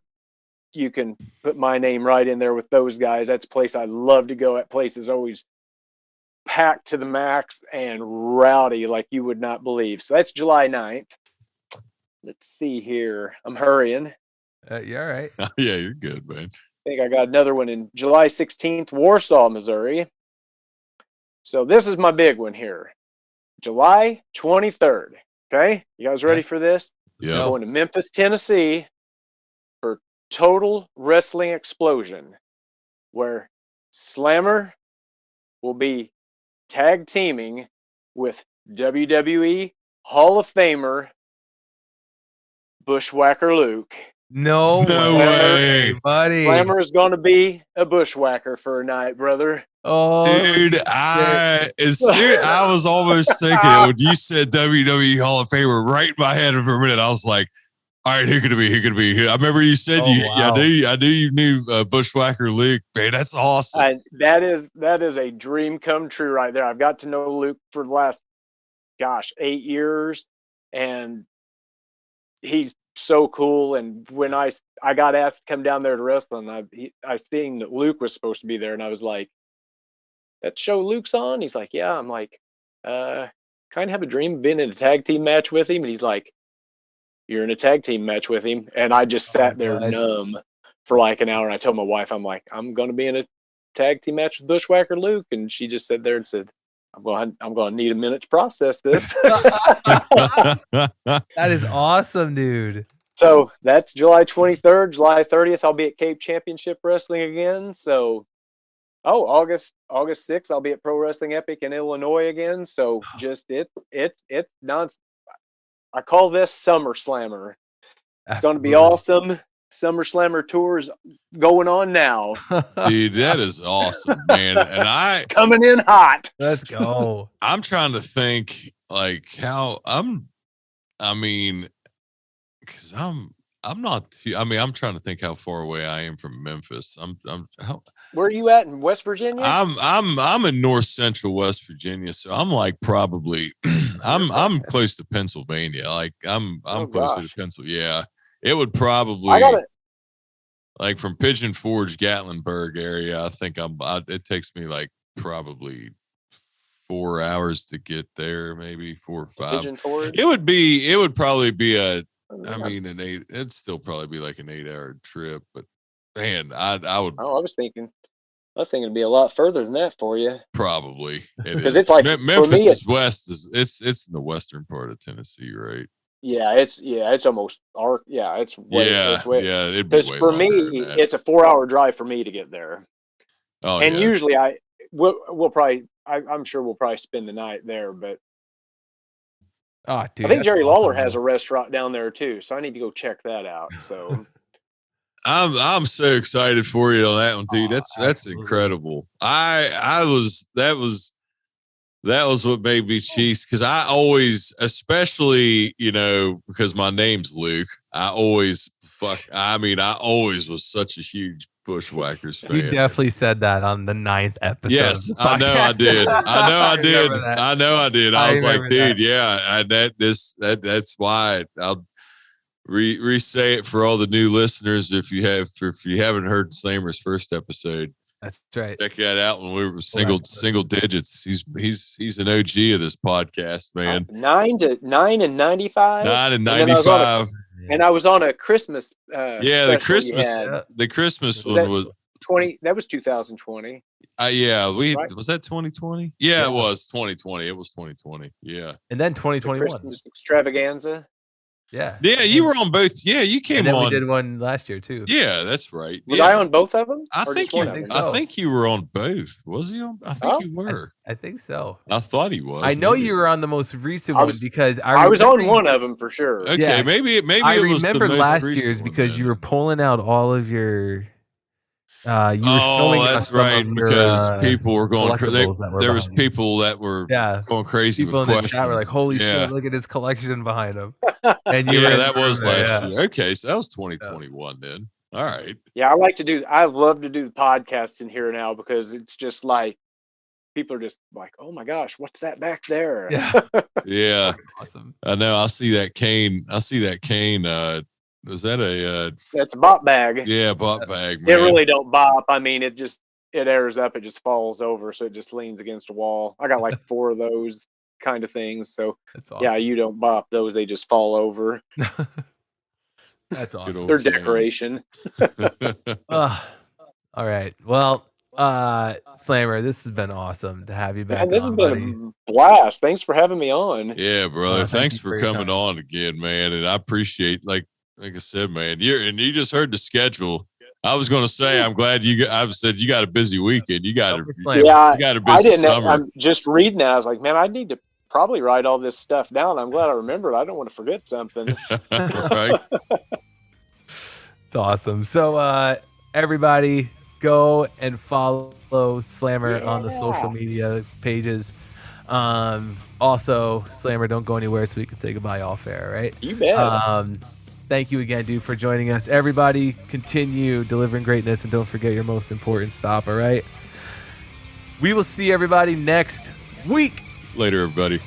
you can put my name right in there with those guys. That's a place I love to go. That place is always packed to the max and rowdy like you would not believe. So that's July 9th. Let's see here. I'm hurrying. You're all right. Yeah, you're good, man. I think I got another one in July 16th, Warsaw, Missouri. So this is my big one here. July 23rd. Okay, you guys ready for this? Yeah. I'm going to Memphis, Tennessee for Total Wrestling Explosion, where Slammer will be tag teaming with WWE Hall of Famer Bushwhacker Luke. No way, buddy. Slammer is going to be a bushwhacker for a night, brother. Oh, Dude, I was almost thinking it when you said WWE Hall of Famer right in my head for a minute. I was like, all right, who could it be? Who could it be? I remember you said wow. I knew you knew Bushwhacker Luke. Man, that's awesome. That is a dream come true right there. I've got to know Luke for the last gosh, 8 years, and he's so cool. And when I got asked to come down there to wrestle, and I seen that Luke was supposed to be there, and I was like, that show Luke's on? He's like, yeah. I'm like, kind of have a dream of being in a tag team match with him. And he's like, you're in a tag team match with him. And I just sat there numb for like an hour. And I told my wife, I'm like, I'm going to be in a tag team match with Bushwhacker Luke. And she just sat there and said, I'm going to need a minute to process this. That is awesome, dude. So that's July 23rd. July 30th, I'll be at Cape Championship Wrestling again. So, August 6th, I'll be at Pro Wrestling Epic in Illinois again. So just it's non. I call this Summer Slammer. It's going to be awesome. Summer Slammer tours going on now. Dude, that is awesome, man. And I coming in hot. Let's go. I'm trying to think like how because I'm not too, I'm trying to think how far away I am from Memphis. Where are you at in West Virginia? I'm in north central West Virginia, so I'm like probably I'm close to Pennsylvania. Like I'm closer to Pennsylvania. Yeah. It would probably like from Pigeon Forge, Gatlinburg area. I think it takes me like probably 4 hours to get there, maybe 4 or 5. Pigeon Forge? It would probably be it'd still probably be like an 8-hour trip, but man, I would. Oh, I was thinking it'd be a lot further than that for you. Probably. Because it's like Memphis is west. It's in the western part of Tennessee, right? Yeah, it's almost it's way. Yeah. Because for me, it's a 4-hour drive for me to get there. Oh, and usually we'll probably I'm sure we'll probably spend the night there, but. Oh, dude, I think Jerry Lawler has a restaurant down there too, so I need to go check that out. So I'm so excited for you on that one, dude. That's incredible. That was what made me cheese, because I always, especially because my name's Luke, I always was such a huge Bushwhackers fan. You definitely said that on the 9th episode. Yes, I know I did. I know I did. I was like, dude, yeah, that's why I'll re-say it for all the new listeners. If you haven't heard Slammer's first episode, that's right. Check that out when we were single digits. He's an OG of this podcast, man. 9 and 95. 9 and 95. And I was on a Christmas. The Christmas one was 20. That was 2020. Was that 2020? Yeah, it was 2020. It was 2020. Yeah. And then 2021. The Christmas extravaganza. Yeah. Yeah, you were on both. Yeah, you came on. We did one last year too. Yeah, that's right. Was I on both of them? I think you were on both. Was he on? I think you were. I think so. I thought he was. I know you were on the most recent one because I was on one of them for sure. Okay, yeah. maybe I it was remember the most last recent year's one, because then. you were pulling out all of your. That's right. Because people were going. There was people that were going crazy people with in questions. The chat were like, "Holy shit! Look at his collection behind him." And that was last year. Okay, so that was 2021 then. All right. Yeah, I love to do the podcast in here now because it's just like people are just like, "Oh my gosh, what's that back there?" Yeah. Yeah. Awesome. I know. I see that cane. Was that that's a bop bag. Yeah, bop bag, man. It really don't bop. I mean, it airs up, it just falls over, so it just leans against a wall. I got like 4 of those kind of things. So awesome. Yeah, you don't bop those, they just fall over. That's awesome. They're decoration. All right. Well, Slammer, this has been awesome to have you back. And this has been a blast. Thanks for having me on. Yeah, brother. Thanks for coming on again, man. And I appreciate like I said, man, you just heard the schedule. I was going to say, I'm glad I've said you got a busy weekend. You got a busy summer. I'm just reading that. I was like, man, I need to probably write all this stuff down. I'm glad I remembered. I don't want to forget something. Right. It's awesome. So, everybody go and follow Slammer on the social media pages. Also, Slammer, don't go anywhere so we can say goodbye off air, right? You bet. Thank you again, dude, for joining us. Everybody, continue delivering greatness, and don't forget your most important stop, all right? We will see everybody next week. Later, everybody.